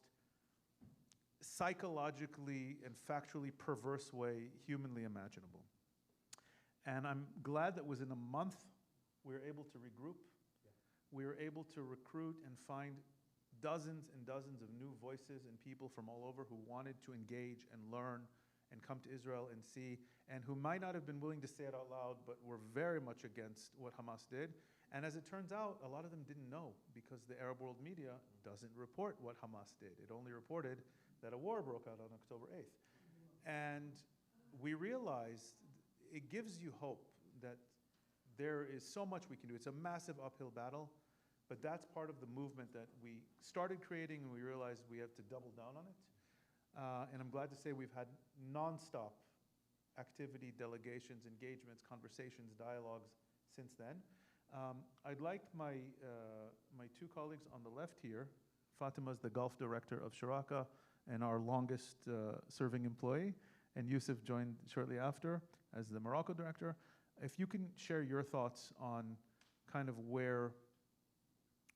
psychologically and factually perverse way humanly imaginable. And I'm glad that within a month, we were able to regroup. We were able to recruit and find dozens and dozens of new voices and people from all over who wanted to engage and learn and come to Israel and see, and who might not have been willing to say it out loud, but were very much against what Hamas did. And as it turns out, a lot of them didn't know, because the Arab world media doesn't report what Hamas did. It only reported that a war broke out on October 8th. And we realized it gives you hope that there is so much we can do. It's a massive uphill battle, but that's part of the movement that we started creating, and we realized we have to double down on it. And I'm glad to say we've had nonstop activity, delegations, engagements, conversations, dialogues since then. I'd like my two colleagues on the left here. Fatima's the Gulf Director of Sharaka and our longest serving employee, and Yusuf joined shortly after as the Morocco Director. If you can share your thoughts on kind of where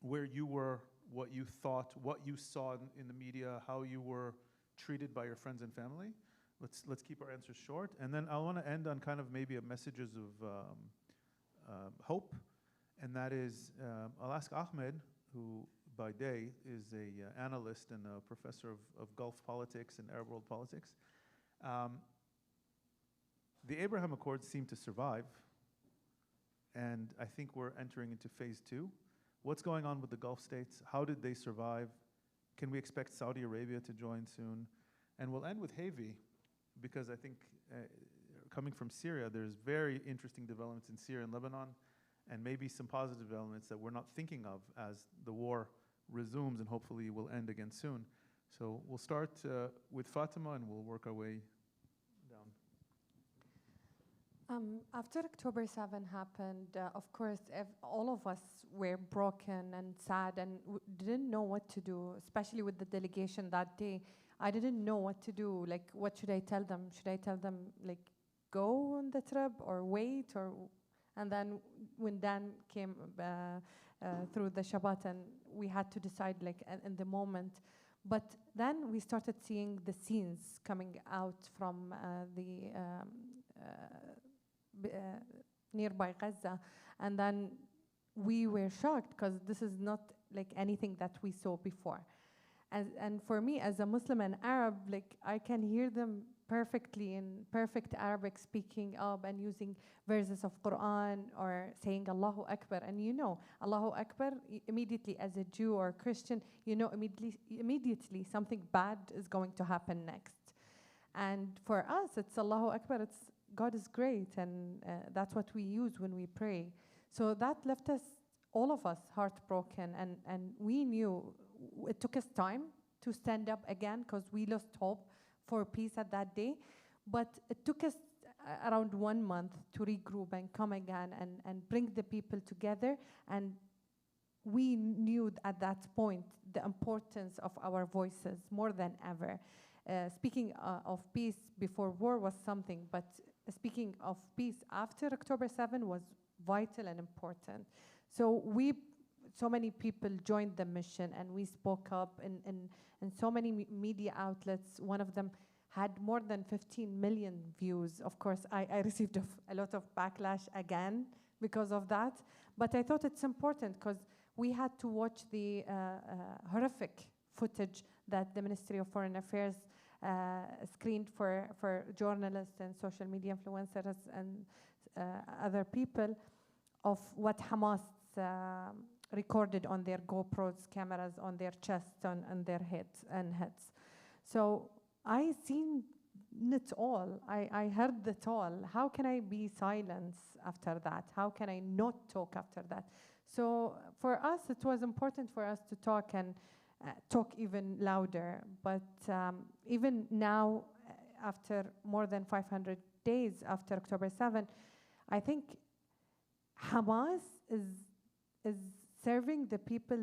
you were, what you thought, what you saw in the media, how you were treated by your friends and family. Let's keep our answers short. And then I want to end on kind of maybe a messages of hope. And that is, I'll ask Ahmed, who by day is an analyst and a professor of Gulf politics and Arab world politics. The Abraham Accords seem to survive, and I think we're entering into phase 2. What's going on with the Gulf states? How did they survive? Can we expect Saudi Arabia to join soon? And we'll end with Havi, because I think coming from Syria, there's very interesting developments in Syria and Lebanon, and maybe some positive developments that we're not thinking of as the war resumes and hopefully will end again soon. So we'll start with Fatima, and we'll work our way down. After October 7 happened, of course, all of us were broken and sad and didn't know what to do, especially with the delegation that day. I didn't know what to do. Like, what should I tell them? Should I tell them, like, go on the trip or wait? And then when Dan came through the Shabbat, and we had to decide, like, in the moment. But then we started seeing the scenes coming out from the nearby Gaza, and then we were shocked because this is not like anything that we saw before. And for me, as a Muslim and Arab, like I can hear them perfectly in perfect Arabic, speaking up and using verses of Quran or saying Allahu Akbar. And you know, Allahu Akbar, immediately as a Jew or Christian, you know immediately something bad is going to happen next. And for us, it's Allahu Akbar, it's God is great, and that's what we use when we pray. So that left us, all of us, heartbroken, and we knew it took us time to stand up again because we lost hope for peace at that day. But it took us around 1 month to regroup and come again and bring the people together. And we knew at that point the importance of our voices more than ever. Speaking of peace before war was something, but speaking of peace after October 7 was vital and important. So many people joined the mission, and we spoke up in so many media outlets. One of them had more than 15 million views. Of course, I received a lot of backlash again because of that. But I thought it's important because we had to watch the horrific footage that the Ministry of Foreign Affairs screened for journalists and social media influencers and other people of what Hamas recorded on their GoPros cameras on their chests and their heads. So I seen it all. I heard it all. How can I be silent after that? How can I not talk after that? So for us, it was important for us to talk and talk even louder. But even now, after more than 500 days after October 7, I think Hamas is serving the people.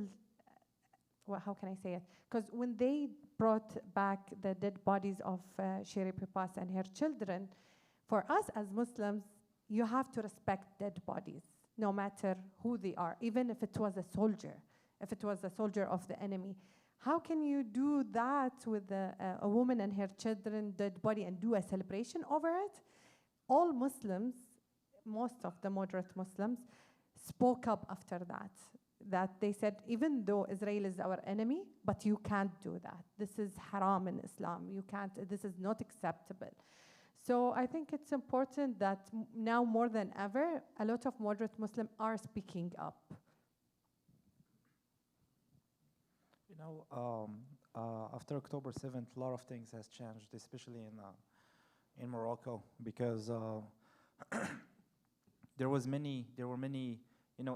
Well, how can I say it? Because when they brought back the dead bodies of Sherry Pipas and her children, for us as Muslims, you have to respect dead bodies, no matter who they are, even if it was a soldier, of the enemy. How can you do that with a woman and her children, dead body, and do a celebration over it? All Muslims, most of the moderate Muslims, spoke up after that they said, even though Israel is our enemy, but you can't do that. This is haram in Islam. You can't, this is not acceptable. So I think it's important that now more than ever, a lot of moderate Muslims are speaking up. You know, after October 7th, a lot of things has changed, especially in Morocco, because there were many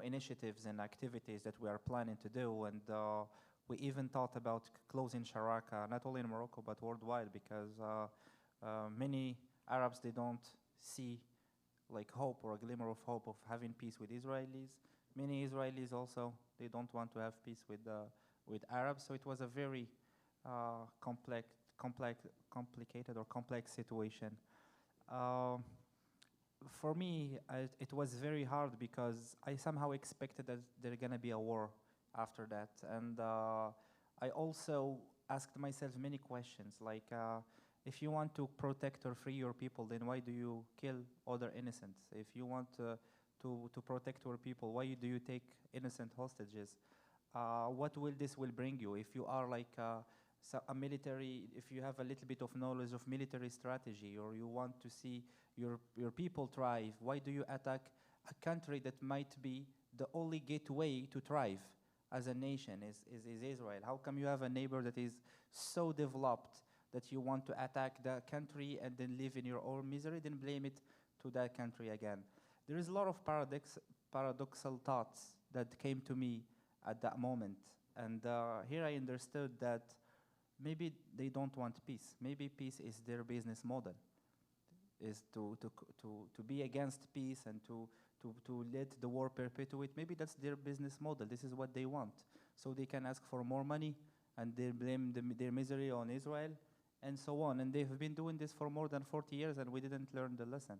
initiatives and activities that we are planning to do, and we even thought about closing Sharaka, not only in Morocco but worldwide, because many Arabs, they don't see like hope or a glimmer of hope of having peace with Israelis. Many Israelis also, they don't want to have peace with Arabs. So it was a very complicated or complex situation. For me, it was very hard because I somehow expected that there's gonna be a war after that. And I also asked myself many questions, like if you want to protect or free your people, then why do you kill other innocents? If you want to protect your people, why do you take innocent hostages? What will this bring you? If you are like a military, if you have a little bit of knowledge of military strategy, or you want to see your people thrive, why do you attack a country that might be the only gateway to thrive as a nation is Israel? How come you have a neighbor that is so developed that you want to attack the country and then live in your own misery, then blame it to that country again? There is a lot of paradoxical thoughts that came to me at that moment. And here I understood that maybe they don't want peace. Maybe peace is their business model, is to be against peace and to let the war perpetuate. Maybe that's their business model. This is what they want. So they can ask for more money and they blame their misery on Israel and so on. And they've been doing this for more than 40 years and we didn't learn the lesson.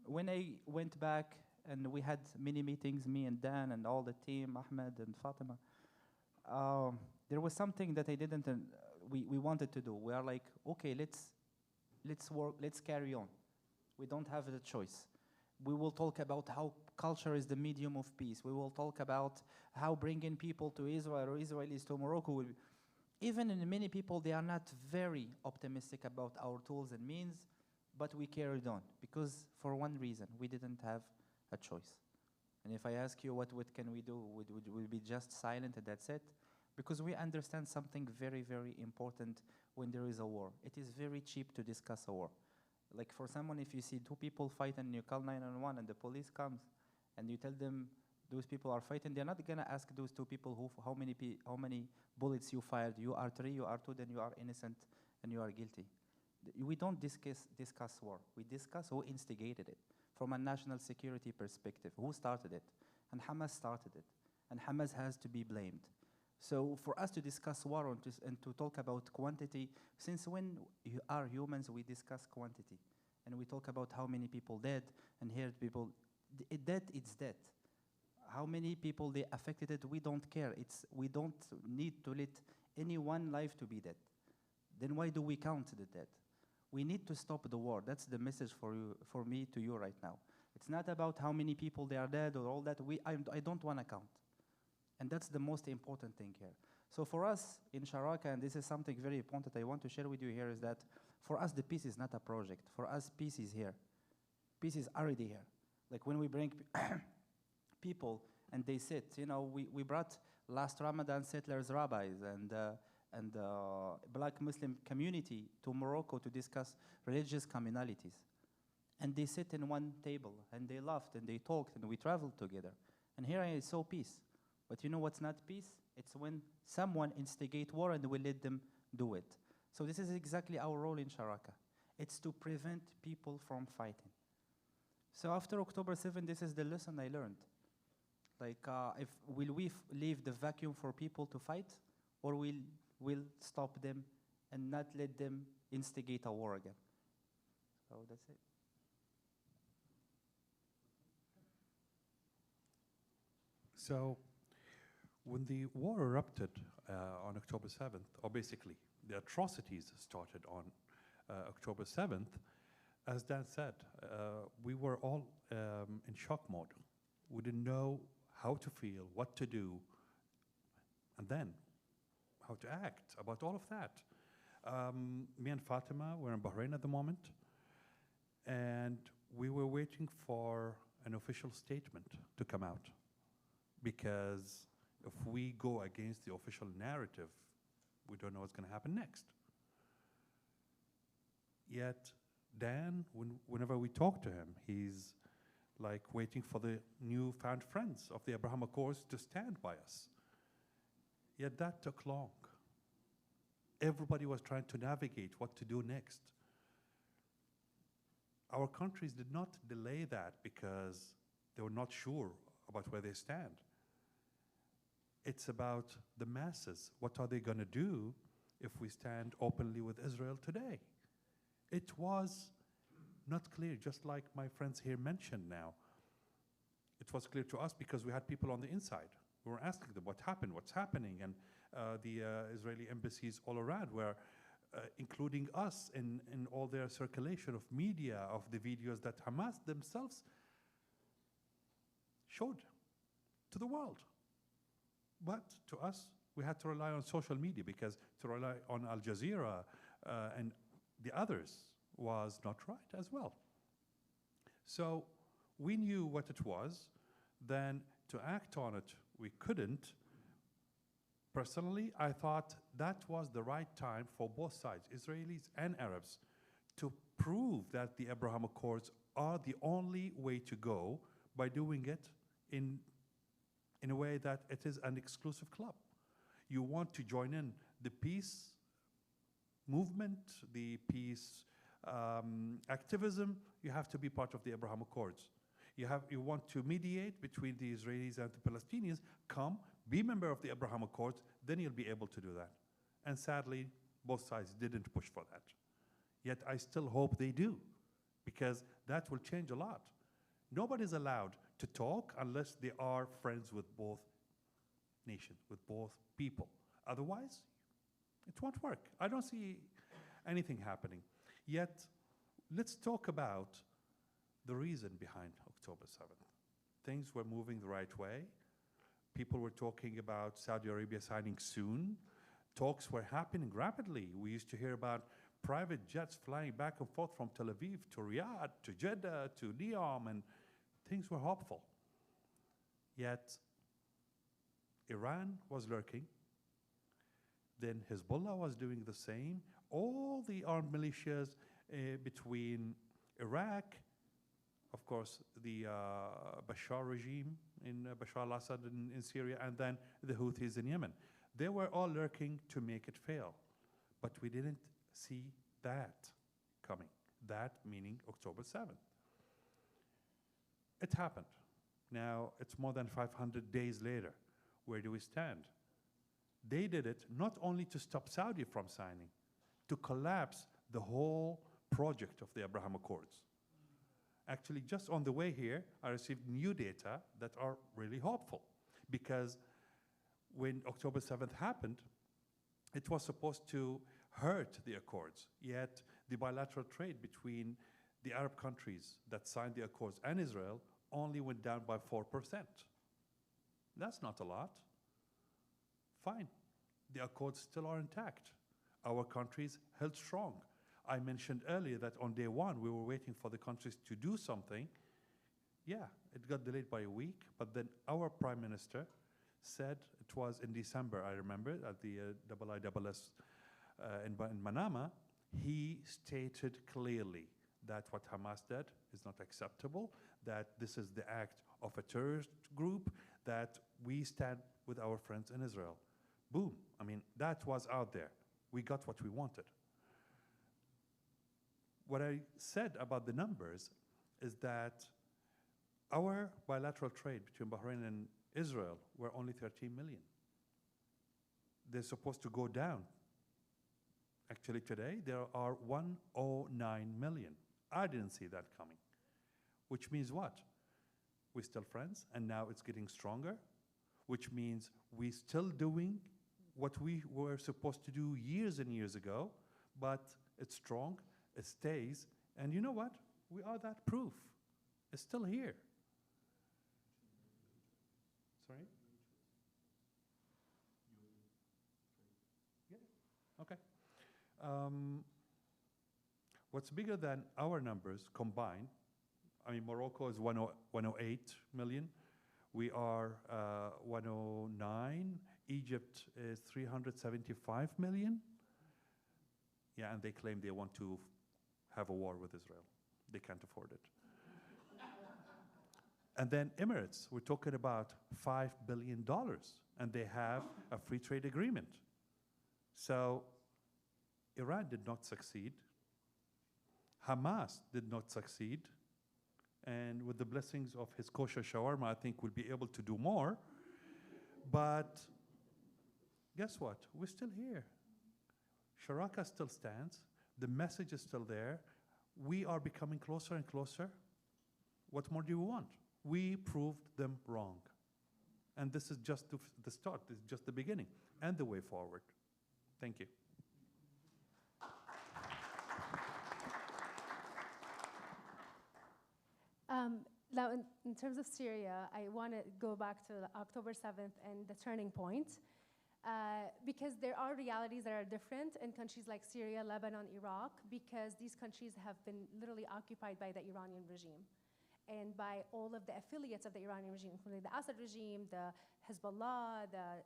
When I went back and we had many meetings, me and Dan and all the team, Ahmed and Fatima, there was something that I didn't, we wanted to do. We are like, okay, let's work, let's carry on. We don't have the choice. We will talk about how culture is the medium of peace. We will talk about how bringing people to Israel or Israelis to Morocco even in many people, they are not very optimistic about our tools and means, but we carried on because for one reason, we didn't have a choice. And if I ask you what can we do, would we be just silent and that's it? Because we understand something very, very important when there is a war. It is very cheap to discuss a war. Like for someone, if you see two people fighting and you call 911 and the police comes and you tell them those people are fighting, they're not gonna ask those two people how many bullets you fired. You are 3, you are 2, then you are innocent and you are guilty. We don't discuss war. We discuss who instigated it from a national security perspective. Who started it? And Hamas started it. And Hamas has to be blamed. So for us to discuss war and to talk about quantity, since when you are humans, we discuss quantity. And we talk about how many people dead and here people, dead, it's dead. How many people they affected it, we don't care. We don't need to let any one life to be dead. Then why do we count the dead? We need to stop the war. That's the message for me to you right now. It's not about how many people they are dead or all that. I don't want to count. And that's the most important thing here. So for us in Sharaka, and this is something very important I want to share with you here, is that for us the peace is not a project. For us peace is here. Peace is already here. Like when we bring people and they sit, you know, we brought last Ramadan settlers, rabbis, and black Muslim community to Morocco to discuss religious communalities. And they sit in one table, and they laughed, and they talked, and we traveled together. And here I saw peace. But you know what's not peace? It's when someone instigate war and we let them do it. So this is exactly our role in Sharaka. It's to prevent people from fighting. So after October 7, this is the lesson I learned. Like, will we leave the vacuum for people to fight, or we'll stop them and not let them instigate a war again? So that's it. So when the war erupted on October 7th, or basically the atrocities started on October 7th, as Dan said, we were all in shock mode. We didn't know how to feel, what to do, and then how to act about all of that. Me and Fatima were in Bahrain at the moment, and we were waiting for an official statement to come out, because if we go against the official narrative, we don't know what's going to happen next. Yet Dan, whenever we talk to him, he's like waiting for the newfound friends of the Abraham Accords to stand by us. Yet that took long. Everybody was trying to navigate what to do next. Our countries did not delay that because they were not sure about where they stand. It's about the masses. What are they going to do if we stand openly with Israel today? It was not clear, just like my friends here mentioned now. It was clear to us because we had people on the inside. We were asking them what happened, what's happening, and the Israeli embassies all around were including us in all their circulation of media, of the videos that Hamas themselves showed to the world. But to us, we had to rely on social media, because to rely on Al Jazeera and the others was not right as well. So we knew what it was. Then to act on it, we couldn't. Personally, I thought that was the right time for both sides, Israelis and Arabs, to prove that the Abraham Accords are the only way to go by doing it in a way that it is an exclusive club. You want to join in the peace movement, the peace activism, you have to be part of the Abraham Accords. You want to mediate between the Israelis and the Palestinians, come, be member of the Abraham Accords, then you'll be able to do that. And sadly, both sides didn't push for that. Yet I still hope they do, because that will change a lot. Nobody's allowed to talk unless they are friends with both nations, with both people. Otherwise, it won't work. I don't see anything happening. Yet, let's talk about the reason behind October 7th. Things were moving the right way. People were talking about Saudi Arabia signing soon. talks were happening rapidly. We used to hear about private jets flying back and forth from Tel Aviv to Riyadh, to Jeddah, to Neom, and things were hopeful. Yet, Iran was lurking. Then Hezbollah was doing the same. All the armed militias between Iraq, of course, the Bashar regime in Bashar al-Assad in Syria, and then the Houthis in Yemen. They were all lurking to make it fail. But we didn't see that coming. That meaning October 7th. It happened. Now, it's more than 500 days later. Where do we stand? They did it not only to stop Saudi from signing, to collapse the whole project of the Abraham Accords. Actually, just on the way here, I received new data that are really hopeful, because when October 7th happened, it was supposed to hurt the accords, yet the bilateral trade between the Arab countries that signed the accords and Israel only went down by 4%. That's not a lot. Fine. The accords still are intact. Our countries held strong. I mentioned earlier that on day one, we were waiting for the countries to do something. Yeah, it got delayed by a week, but then our prime minister said, it was in December, I remember, at the IISS in Manama, he stated clearly that what Hamas did is not acceptable, that this is the act of a terrorist group, that we stand with our friends in Israel. Boom. I mean, that was out there. We got what we wanted. What I said about the numbers is that our bilateral trade between Bahrain and Israel were only 13 million. They're supposed to go down. Actually, today, there are 109 million. I didn't see that coming. Which means what? We're still friends, and now it's getting stronger, which means we're still doing what we were supposed to do years and years ago, but it's strong, it stays, and you know what? We are that proof. It's still here. Sorry? Yeah, okay. What's bigger than our numbers combined, I mean, Morocco is 108 million. We are 109. Egypt is 375 million. Yeah, and they claim they want to have a war with Israel. They can't afford it. And then Emirates, we're talking about $5 billion, and they have a free trade agreement. So Iran did not succeed. Hamas did not succeed. And with the blessings of his kosher shawarma, I think we'll be able to do more. But guess what? We're still here. Sharaka still stands. The message is still there. We are becoming closer and closer. What more do we want? We proved them wrong. And this is just the start. This is just the beginning and the way forward. Thank you. Now, in terms of Syria, I want to go back to October 7th and the turning point, because there are realities that are different in countries like Syria, Lebanon, Iraq, because these countries have been literally occupied by the Iranian regime and by all of the affiliates of the Iranian regime, including the Assad regime, the Hezbollah, the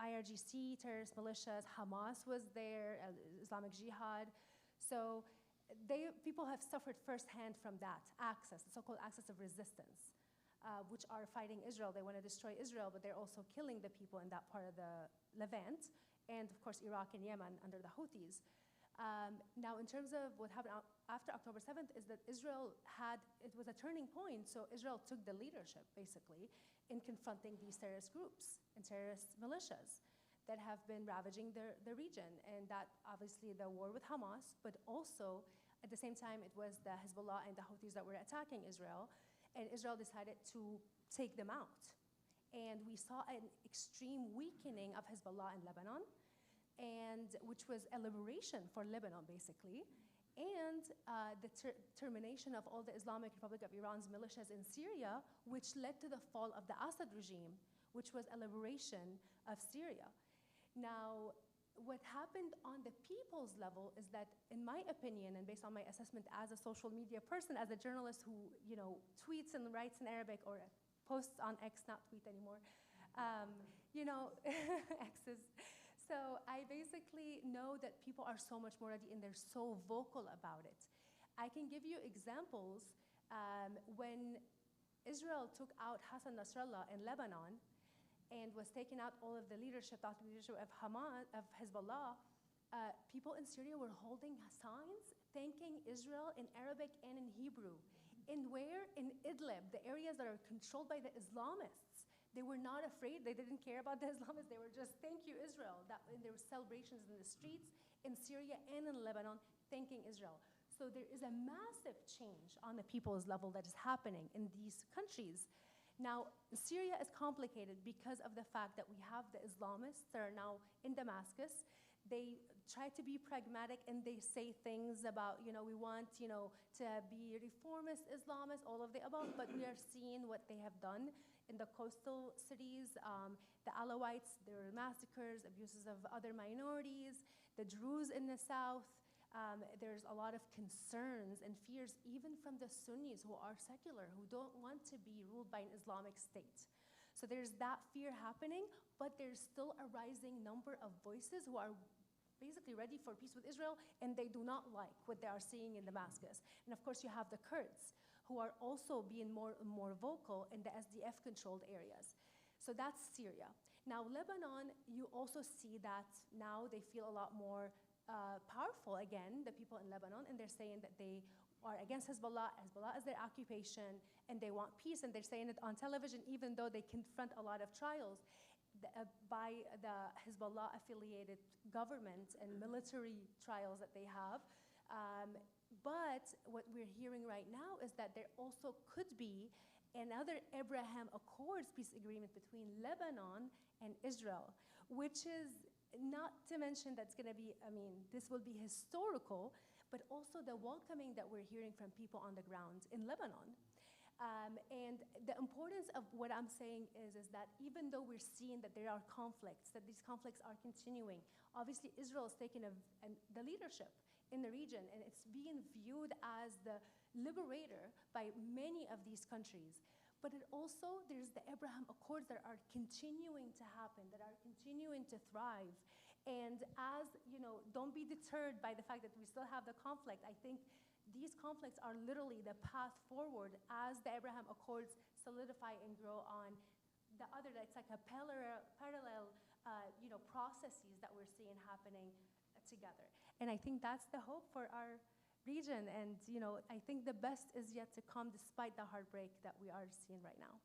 IRGC, terrorist militias, Hamas was there, Islamic Jihad. So people have suffered firsthand from that access, the so-called axis of resistance, which are fighting Israel. They want to destroy Israel, but they're also killing the people in that part of the Levant, and of course Iraq and Yemen under the Houthis. Now, in terms of what happened after October 7th, is that it was a turning point, so Israel took the leadership, basically, in confronting these terrorist groups and terrorist militias that have been ravaging the region. And that, obviously, the war with Hamas, but also, at the same time, it was the Hezbollah and the Houthis that were attacking Israel, and Israel decided to take them out. And we saw an extreme weakening of Hezbollah in Lebanon, and which was a liberation for Lebanon, basically, and the termination of all the Islamic Republic of Iran's militias in Syria, which led to the fall of the Assad regime, which was a liberation of Syria. Now, what happened on the people's level is that, in my opinion, and based on my assessment as a social media person, as a journalist who, tweets and writes in Arabic or posts on X, not tweet anymore, X's. So I basically know that people are so much more ready and they're so vocal about it. I can give you examples. When Israel took out Hassan Nasrallah in Lebanon, and was taking out all of the leadership, thought leadership of Hamas, of Hezbollah, people in Syria were holding signs thanking Israel in Arabic and in Hebrew. And where? In Idlib, the areas that are controlled by the Islamists. They were not afraid. They didn't care about the Islamists. They were just, thank you, Israel. And there were celebrations in the streets in Syria and in Lebanon, thanking Israel. So there is a massive change on the people's level that is happening in these countries. Now, Syria is complicated because of the fact that we have the Islamists that are now in Damascus. They try to be pragmatic and they say things about, we want, to be reformist Islamists, all of the above, but we are seeing what they have done in the coastal cities. The Alawites, their massacres, abuses of other minorities, the Druze in the south. There's a lot of concerns and fears, even from the Sunnis who are secular, who don't want to be ruled by an Islamic state. So there's that fear happening, but there's still a rising number of voices who are basically ready for peace with Israel, and they do not like what they are seeing in Damascus. And of course, you have the Kurds, who are also being more vocal in the SDF-controlled areas. So that's Syria. Now, Lebanon, you also see that now they feel a lot more powerful again, the people in Lebanon, and they're saying that they are against Hezbollah. Hezbollah is their occupation, and they want peace, and they're saying it on television, even though they confront a lot of trials by the Hezbollah-affiliated government and military trials that they have. But what we're hearing right now is that there also could be another Abraham Accords peace agreement between Lebanon and Israel, which is not to mention that's going to be, this will be historical, but also the welcoming that we're hearing from people on the ground in Lebanon. And the importance of what I'm saying is that even though we're seeing that there are conflicts, that these conflicts are continuing, obviously Israel is taking the leadership in the region, and it's being viewed as the liberator by many of these countries. But it also, there's the Abraham Accords that are continuing to happen, that are continuing to thrive. And as, don't be deterred by the fact that we still have the conflict. I think these conflicts are literally the path forward as the Abraham Accords solidify and grow on the other, it's like a parallel processes that we're seeing happening together. And I think that's the hope for our region, and I think the best is yet to come despite the heartbreak that we are seeing right now.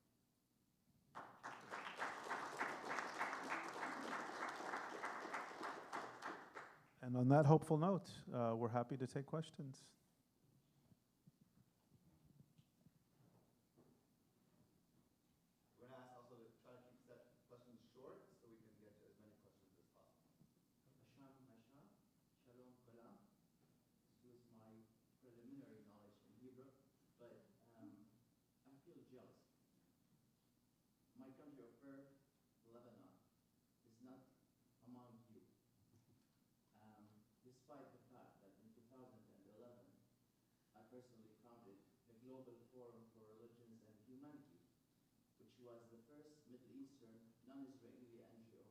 And on that hopeful note, we're happy to take questions. We're going to ask also to try to keep that questions short so we can get to as many questions as possible. Shalom, Kalam. Excuse my preliminary knowledge in Hebrew, but I feel jealous. My country of birth, Lebanon, is not among you. Despite the fact that in 2011, I personally founded the Global Forum for Religions and Humanity, which was the first Middle Eastern non-Israeli NGO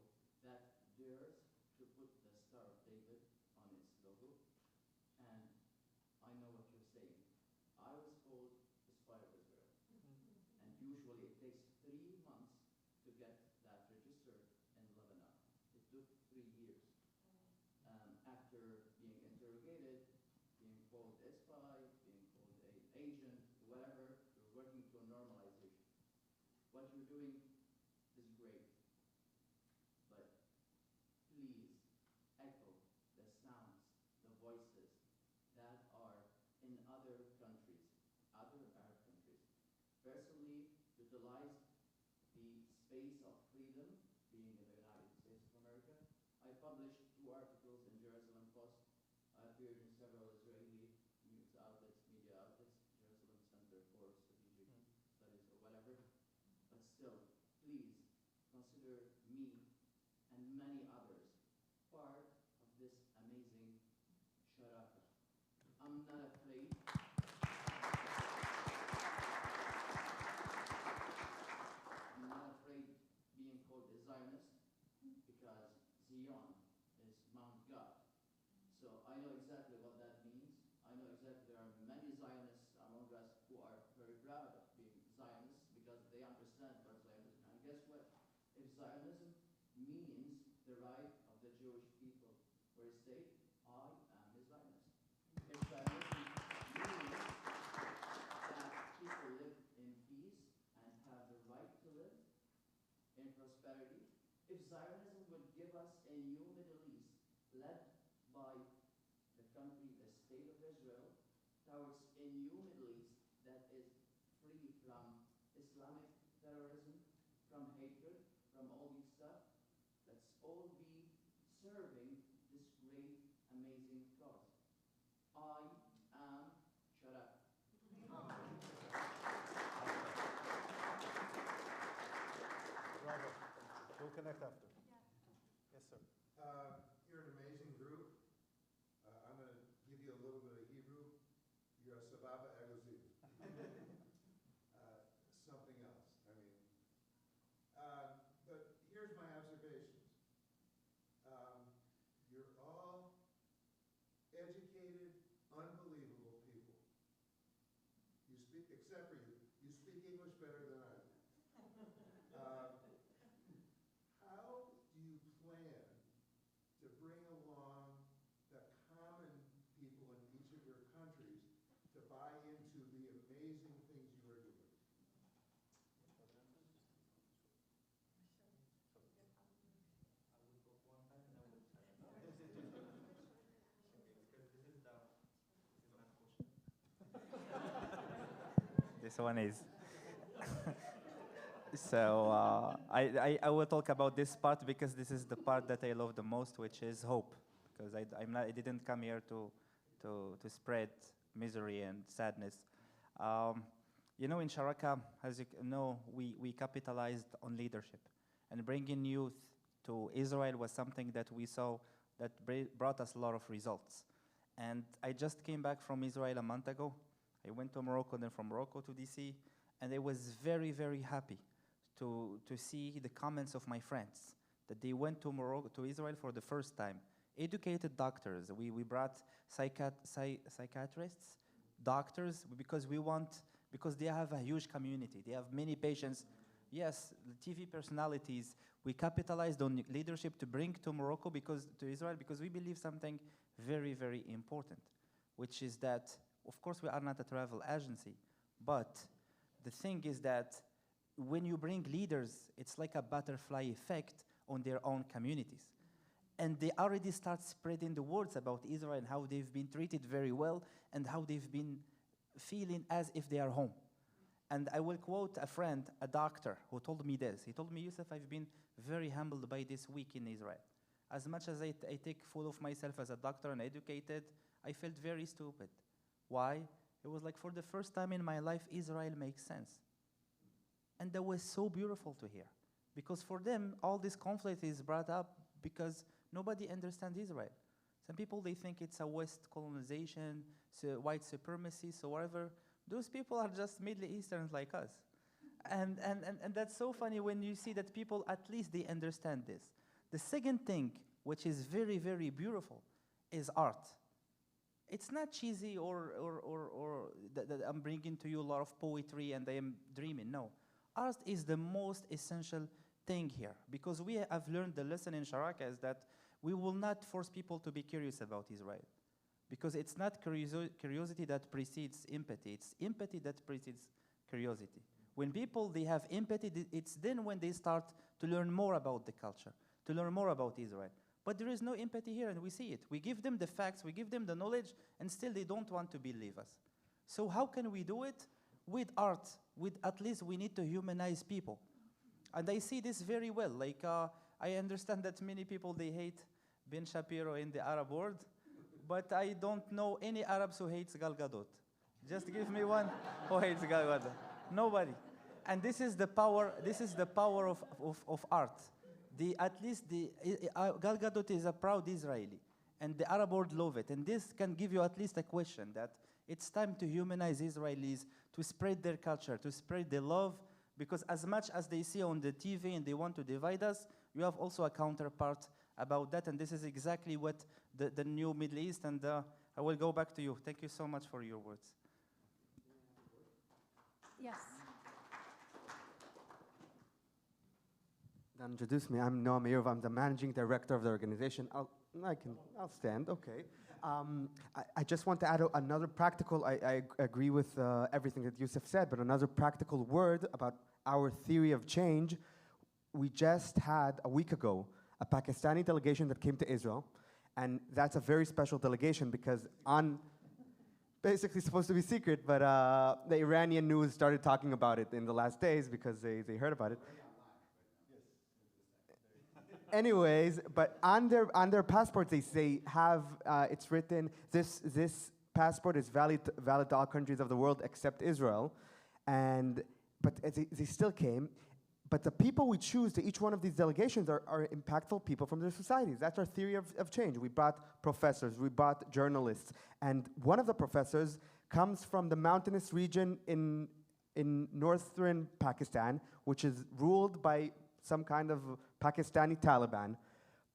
that dared to put the Star of David on its logo. And I know what you're saying. I was called the spy of Israel. And usually it takes 3 months to get that registered in Lebanon. It took 3 years. After being interrogated, being called a spy, being called an agent, whatever, you're working to a normalization. What you're doing is great, but please echo the sounds, the voices that are in other countries, other Arab countries. Personally, utilize the space of freedom, being in the United States of America. I published 2 articles in Jerusalem Post. I appeared in several Israeli news outlets, media outlets, Jerusalem Center for Strategic Studies or whatever. But still, please consider me and many others part Zionism means the right of the Jewish people for a state. I am a Zionist. If Zionism means that people live in peace and have the right to live in prosperity, if Zionism would give us a new Middle East led by the country, the state of Israel, towards a new Middle East that is free from Islamic terrorism, from hatred, from all these stuff, let's all be serving this great, amazing cause. I am Sharaka. Bravo. We'll connect after. Yes, sir. You're an amazing group. I'm going to give you a little bit of Hebrew. You're a sababa egozim. Something else. I mean, but here's my observations. You're all educated, unbelievable people. You speak, except for you, you speak English better than I do. How do you plan to bring along the common people in each of your countries to buy into the amazing things you are doing? This one is. So I will talk about this part because this is the part that I love the most, which is hope. Because I didn't come here to spread misery and sadness. You know, in Sharaka, as you know, we capitalized on leadership. And bringing youth to Israel was something that we saw that brought us a lot of results. And I just came back from Israel a month ago. I went to Morocco, then from Morocco to DC, and I was very, very happy to see the comments of my friends that they went to Morocco, to Israel for the first time. Educated doctors. We brought psychiatrists, doctors, because they have a huge community. They have many patients. Yes, TV personalities. We capitalized on leadership to bring to Morocco to Israel because we believe something very, very important, which is that, of course, we are not a travel agency, but the thing is that when you bring leaders, it's like a butterfly effect on their own communities. And they already start spreading the words about Israel and how they've been treated very well and how they've been feeling as if they are home. And I will quote a friend, a doctor, who told me this. He told me, Yusuf, I've been very humbled by this week in Israel. As much as I take full of myself as a doctor and educated, I felt very stupid. Why? It was like for the first time in my life, Israel makes sense. And that was so beautiful to hear. Because for them, all this conflict is brought up because nobody understands Israel. Some people, they think it's a West colonization, white supremacy, so whatever. Those people are just Middle Easterns like us. And that's so funny when you see that people, at least they understand this. The second thing, which is very, very beautiful, is art. It's not cheesy or that I'm bringing to you a lot of poetry and I am dreaming. No. Art is the most essential thing here because we have learned the lesson in Sharaka is that we will not force people to be curious about Israel because it's not curiosity that precedes empathy. It's empathy that precedes curiosity. When people, they have empathy, it's then when they start to learn more about the culture, to learn more about Israel. But there is no empathy here, and we see it. We give them the facts, we give them the knowledge, and still they don't want to believe us. So how can we do it? With art. With at least we need to humanize people. And I see this very well. Like, I understand that many people, they hate Ben Shapiro in the Arab world, but I don't know any Arabs who hates Gal Gadot. Just give me one who hates Gal Gadot. Nobody. And this is the power of art. Gal Gadot is a proud Israeli, and the Arab world love it. And this can give you at least a question that it's time to humanize Israelis, to spread their culture, to spread their love, because as much as they see on the TV and they want to divide us, you have also a counterpart about that, and this is exactly what the new Middle East, and I will go back to you. Thank you so much for your words. Yes. Dan introduced me. I'm Noam Eirov. I'm the managing director of the organization. I'll stand. Okay. I just want to add another practical. I agree with everything that Yusuf said, but another practical word about our theory of change. We just had a week ago a Pakistani delegation that came to Israel, and that's a very special delegation because basically supposed to be secret, but the Iranian news started talking about it in the last days because they heard about it. Anyways, but on their passports they have it's written this passport is valid to all countries of the world except Israel, but they still came. But the people we choose to each one of these delegations are impactful people from their societies. That's our theory of change. We brought professors, we brought journalists, and one of the professors comes from the mountainous region in northern Pakistan, which is ruled by some kind of Pakistani Taliban.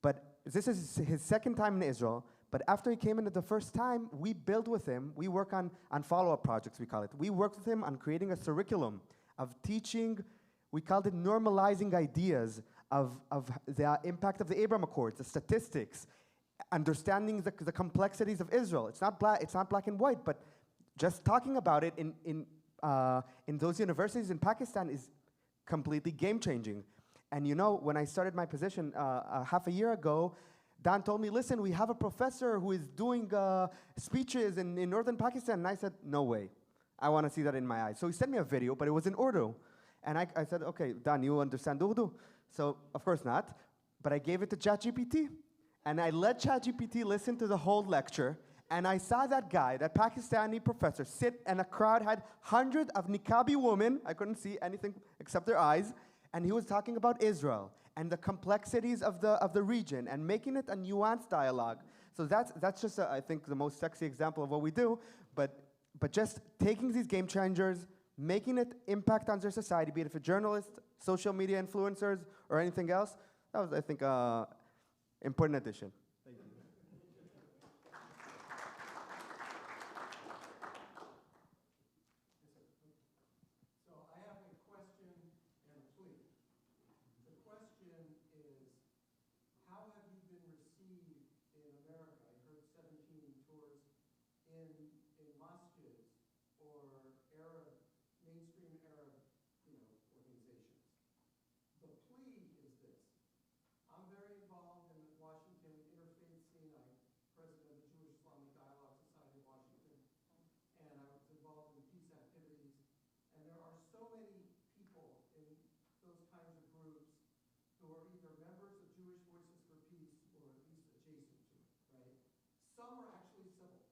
But this is his second time in Israel. But after he came in the first time, we build with him, we work on follow-up projects, we call it. We worked with him on creating a curriculum of teaching. We called it normalizing ideas of the impact of the Abraham Accords, the statistics, understanding the complexities of Israel. It's not black and white, but just talking about it in those universities in Pakistan is completely game-changing. And you know, when I started my position half a year ago, Dan told me, listen, we have a professor who is doing speeches in northern Pakistan. And I said, no way. I want to see that in my eyes. So he sent me a video, but it was in Urdu. And I said, okay, Dan, you understand Urdu? So, of course not. But I gave it to ChatGPT. And I let ChatGPT listen to the whole lecture. And I saw that guy, that Pakistani professor, sit, and a crowd had hundreds of niqabi women. I couldn't see anything except their eyes. And he was talking about Israel and the complexities of the region and making it a nuanced dialogue. So that's just, I think, the most sexy example of what we do. But just taking these game changers, making it impact on their society, be it if a journalist, social media influencers, or anything else, that was, I think, important addition. Thank you. So I have a question and a plea. The question is, how have you been received in America? I heard 17 tours in mosques or mainstream Arab, organizations. The plea is this. I'm very involved in the Washington interfaith scene. I'm president of the Jewish Islamic Dialogue Society of Washington, and I was involved in peace activities. And there are so many people in those kinds of groups who are either members of Jewish Voices for Peace or at least adjacent to it, right? Some are actually civil.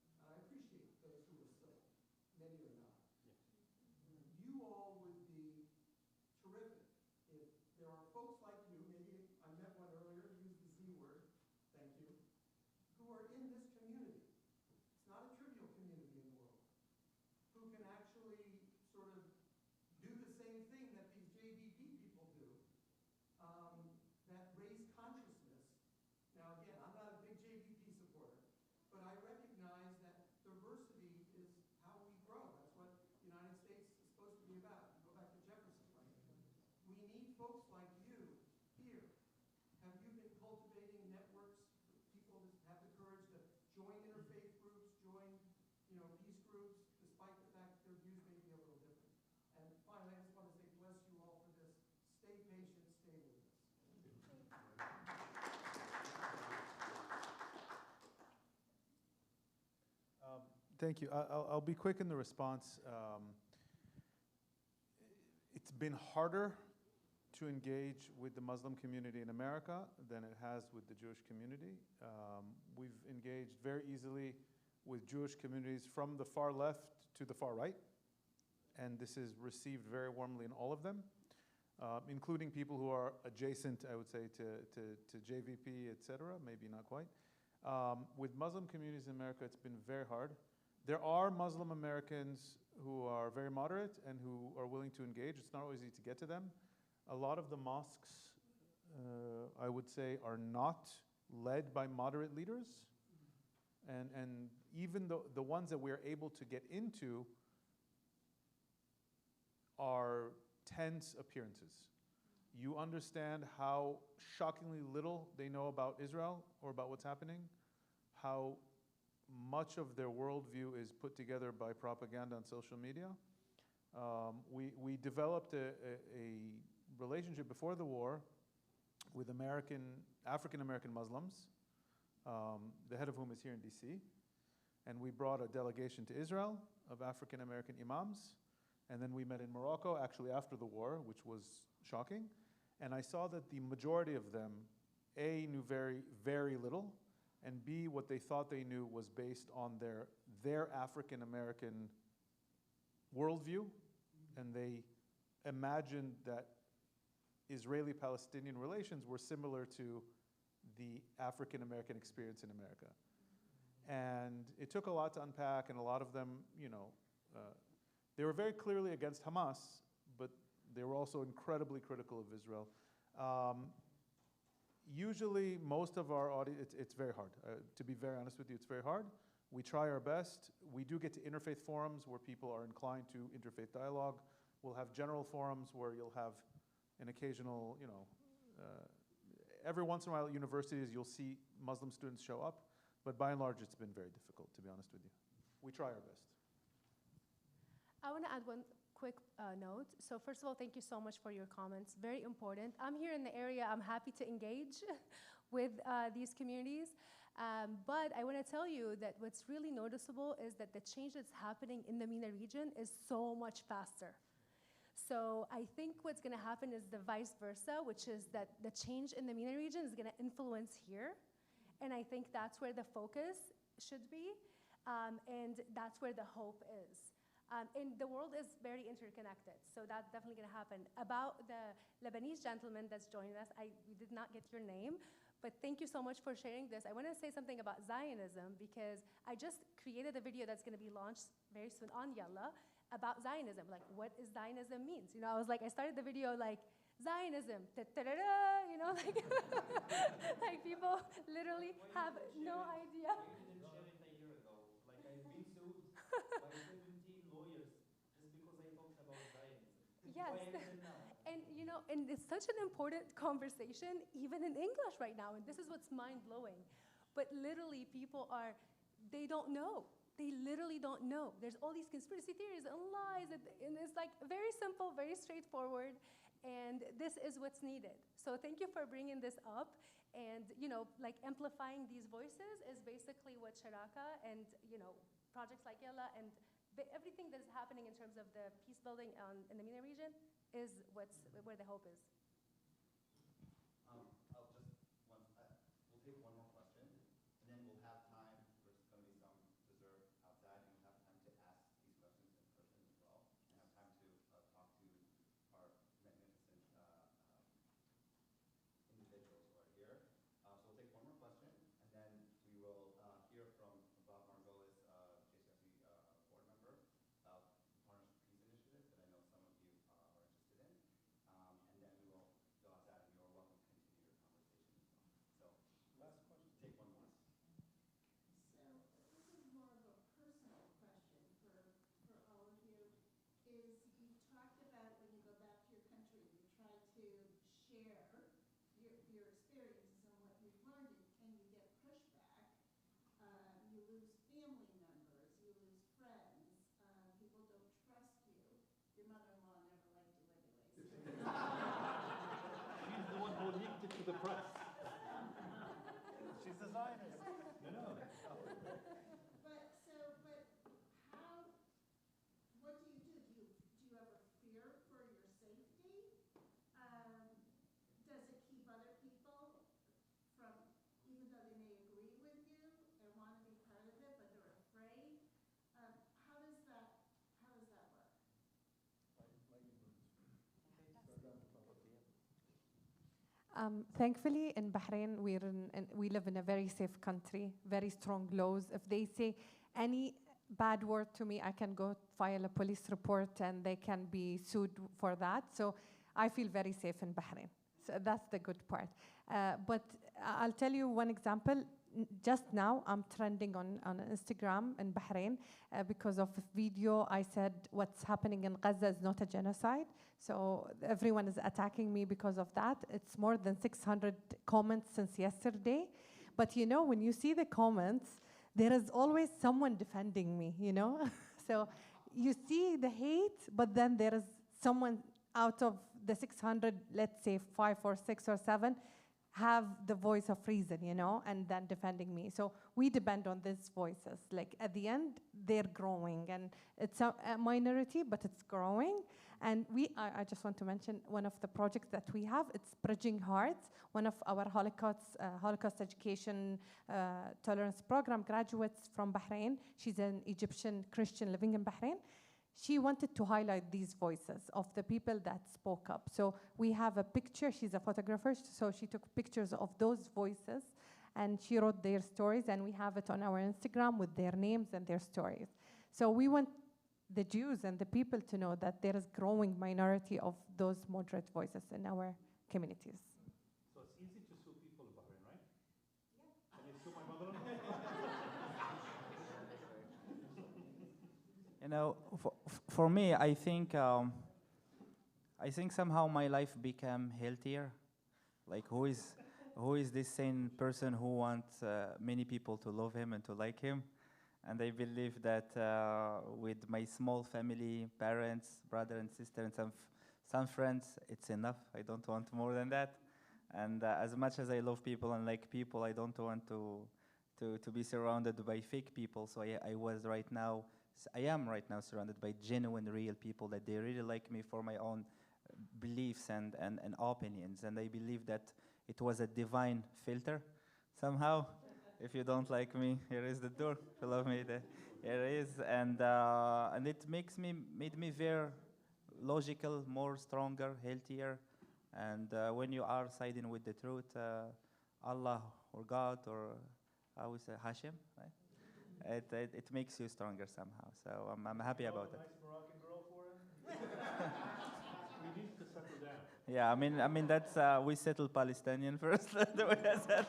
And I appreciate those who are civil. Many are not. You all would be terrific if there are folks like you, maybe I met one earlier, use the Z word, thank you, who are in this community. It's not a trivial community in the world, who can actually sort of do the same thing that these JVP people do, that raise consciousness. Now again, I'm not a big JVP supporter, but I recognize that diversity is how we grow. That's what the United States is supposed to be about. You go back to Jefferson, right? We need folks like you here. Have you been cultivating networks for people that have the courage to join interfaith groups, join, peace groups, despite the fact that their views may be a little different? And finally, I just want to say bless you all for this. Stay patient, stay with us. Thank you. I'll be quick in the response. It's been harder to engage with the Muslim community in America than it has with the Jewish community. We've engaged very easily with Jewish communities from the far left to the far right, and this is received very warmly in all of them, including people who are adjacent, I would say, to JVP, et cetera, maybe not quite. With Muslim communities in America, it's been very hard. There are Muslim Americans who are very moderate and who are willing to engage. It's not always easy to get to them. A lot of the mosques, I would say, are not led by moderate leaders. And even the ones that we're able to get into are tense appearances. you understand how shockingly little they know about Israel or about what's happening, how much of their worldview is put together by propaganda on social media. We developed a relationship before the war with African-American Muslims, the head of whom is here in DC. And we brought a delegation to Israel of African-American imams. And then we met in Morocco, actually after the war, which was shocking. And I saw that the majority of them, A, knew very, very little, and B, what they thought they knew was based on their African-American worldview. And they imagined that Israeli-Palestinian relations were similar to the African-American experience in America. And it took a lot to unpack, and a lot of them, they were very clearly against Hamas, but they were also incredibly critical of Israel. Usually, most of our audience, it's very hard. To be very honest with you, it's very hard. We try our best. We do get to interfaith forums where people are inclined to interfaith dialogue. We'll have general forums where you'll have an occasional, every once in a while at universities, you'll see Muslim students show up. But by and large, it's been very difficult, to be honest with you. We try our best. I want to add one quick note. So first of all, thank you so much for your comments. Very important. I'm here in the area. I'm happy to engage with these communities. But I want to tell you that what's really noticeable is that the change that's happening in the MENA region is so much faster. So I think what's going to happen is the vice versa, which is that the change in the MENA region is going to influence here. And I think that's where the focus should be, and that's where the hope is. And the world is very interconnected, so that's definitely going to happen. About the Lebanese gentleman that's joining us, we did not get your name, but thank you so much for sharing this. I want to say something about Zionism, because I just created a video that's going to be launched very soon on Yalla about Zionism, like what is Zionism means. I was like, I started the video like, Zionism, like, like people literally have no idea. You didn't share it a year ago. Like, I've been sued by 17 lawyers just because I talked about Zionism. Yes. Why even now? And and it's such an important conversation, even in English right now, and this is what's mind-blowing. But literally, people they don't know. They literally don't know. There's all these conspiracy theories and lies, and it's like very simple, very straightforward. And this is what's needed. So thank you for bringing this up. And, like amplifying these voices is basically what Sharaka and, projects like Yalla and everything that is happening in terms of the peace building in the MENA region is where the hope is. We'll take one more question, and then we'll have time. There's going to be some dessert outside, and we'll have time to ask these questions in person as well, and have time to talk to our magnificent individuals who are here. So we'll take one more question, and then we will hear from Bob Margolis, JCSC board member, about the Partnership Peace Initiative that I know some of you are interested in. And then we will go outside, and you're welcome to continue your conversation as well. So last question. Take one more. So this is more of a personal question for all of you. You've talked about when you go back to your country, you try to share your experiences and what you've learned, and you get pushback. You lose family members, you lose friends, people don't trust you. Your mother-in-law never liked you anyways. She's the one who leaked it to the press. She's the Zionist. No. What do you do? Do you have a fear for your safety? Does it keep other people from, even though they may agree with you and want to be part of it, but they're afraid? How does that work? Thankfully, in Bahrain, we live in a very safe country, very strong laws. If they say any bad word to me, I can go file a police report and they can be sued for that. So I feel very safe in Bahrain. So that's the good part. But I'll tell you one example. just now I'm trending on Instagram in Bahrain because of a video. I said what's happening in Gaza is not a genocide. So everyone is attacking me because of that. It's more than 600 comments since yesterday. But you know, when you see the comments, there is always someone defending me, you know? So you see the hate, but then there is someone out of the 600, let's say 5 or 6 or 7, have the voice of reason, you know, and then defending me. So we depend on these voices. Like at the end, they're growing, and it's a minority, but it's growing. And I just want to mention one of the projects that we have. It's Bridging Hearts, one of our Holocaust education tolerance program graduates from Bahrain. She's an Egyptian Christian living in Bahrain. She wanted to highlight these voices of the people that spoke up. So we have a picture. She's a photographer, so she took pictures of those voices, and she wrote their stories, and we have it on our Instagram with their names and their stories. So we want the Jews and the people to know that there is growing minority of those moderate voices in our communities. So it's easy to sue people in Bahrain, right? Yeah. Can you sue my mother-in-law? You know, for me, I think somehow my life became healthier. Like, who is this sane person who wants many people to love him and to like him? And I believe that with my small family, parents, brother and sister, and some friends, it's enough. I don't want more than that. And as much as I love people and like people, I don't want to be surrounded by fake people. So I am right now surrounded by genuine, real people that they really like me for my own beliefs and opinions. And I believe that it was a divine filter somehow. If you don't like me, here is the door. If you love me, here it is. And it made me very logical, more stronger, healthier. And when you are siding with the truth, Allah or God or I would say Hashem, right? It makes you stronger somehow. So I'm happy about it. Nice Moroccan girl for him. We need to settle down. Yeah, I mean that's we settle Palestinian first. The way I said,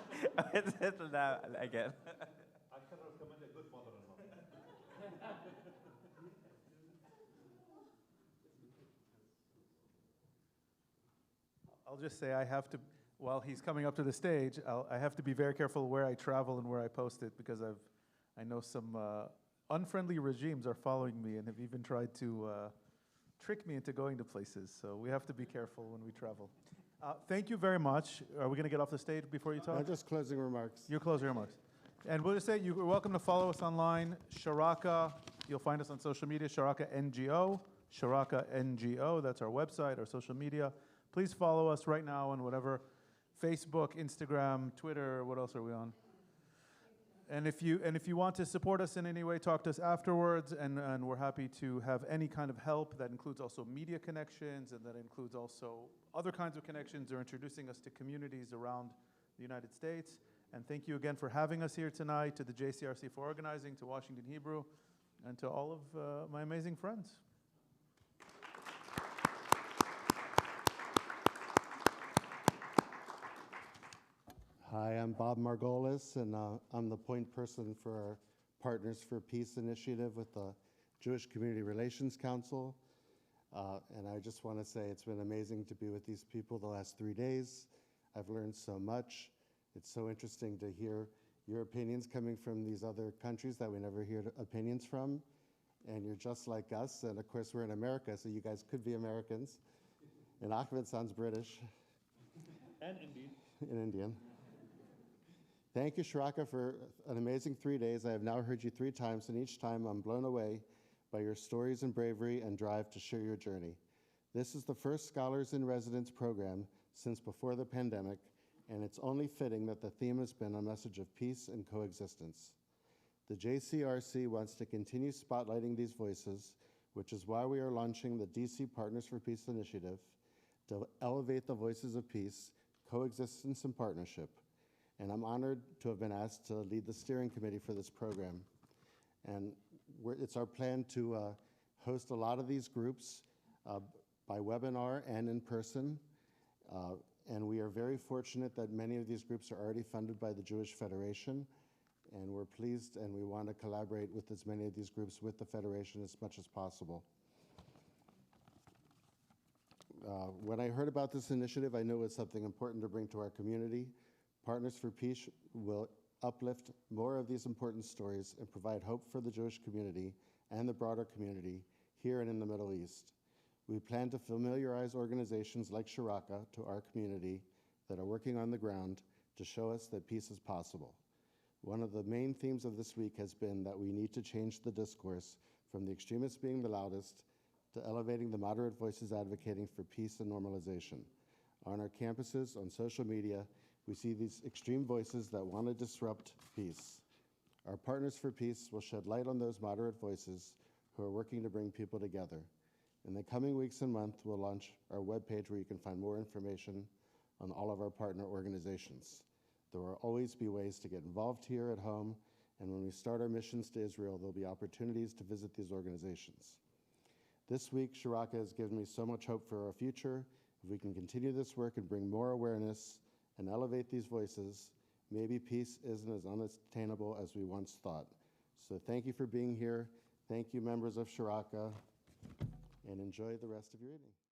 we settle down again. I can recommend a good mother-in-law. I'll just say I have to, while he's coming up to the stage, I have to be very careful where I travel and where I post it, because I know some unfriendly regimes are following me and have even tried to trick me into going to places. So we have to be careful when we travel. Thank you very much. Are we going to get off the stage before you talk? Just closing remarks. Your closing remarks. And we'll just say you're welcome to follow us online. Sharaka, you'll find us on social media, Sharaka NGO. Sharaka NGO, that's our website, our social media. Please follow us right now on whatever, Facebook, Instagram, Twitter, what else are we on? And if you want to support us in any way, talk to us afterwards, and we're happy to have any kind of help. That includes also media connections, and that includes also other kinds of connections, or introducing us to communities around the United States. And thank you again for having us here tonight, to the JCRC for organizing, to Washington Hebrew, and to all of my amazing friends. Hi, I'm Bob Margolis, and I'm the point person for our Partners for Peace initiative with the Jewish Community Relations Council. And I just want to say it's been amazing to be with these people the last 3 days. I've learned so much. It's so interesting to hear your opinions coming from these other countries that we never hear opinions from. And you're just like us, and of course we're in America, so you guys could be Americans. And Ahmed sounds British. And Indian. And Indian. Thank you, Sharaka, for an amazing 3 days. I have now heard you 3 times, and each time I'm blown away by your stories and bravery and drive to share your journey. This is the first Scholars in Residence program since before the pandemic, and it's only fitting that the theme has been a message of peace and coexistence. The JCRC wants to continue spotlighting these voices, which is why we are launching the DC Partners for Peace initiative to elevate the voices of peace, coexistence, and partnership. And I'm honored to have been asked to lead the steering committee for this program. And it's our plan to host a lot of these groups by webinar and in person. And we are very fortunate that many of these groups are already funded by the Jewish Federation. And we're pleased and we want to collaborate with as many of these groups with the Federation as much as possible. When I heard about this initiative, I knew it was something important to bring to our community. Partners for Peace will uplift more of these important stories and provide hope for the Jewish community and the broader community here and in the Middle East. We plan to familiarize organizations like Sharaka to our community that are working on the ground to show us that peace is possible. One of the main themes of this week has been that we need to change the discourse from the extremists being the loudest to elevating the moderate voices advocating for peace and normalization. On our campuses, on social media, we see these extreme voices that want to disrupt peace. Our Partners for Peace will shed light on those moderate voices who are working to bring people together. In the coming weeks and months, we'll launch our webpage where you can find more information on all of our partner organizations. There will always be ways to get involved here at home, and when we start our missions to Israel, there'll be opportunities to visit these organizations. This week, Sharaka has given me so much hope for our future. If we can continue this work and bring more awareness and elevate these voices, maybe peace isn't as unattainable as we once thought. So thank you for being here. Thank you, members of Sharaka, and enjoy the rest of your evening.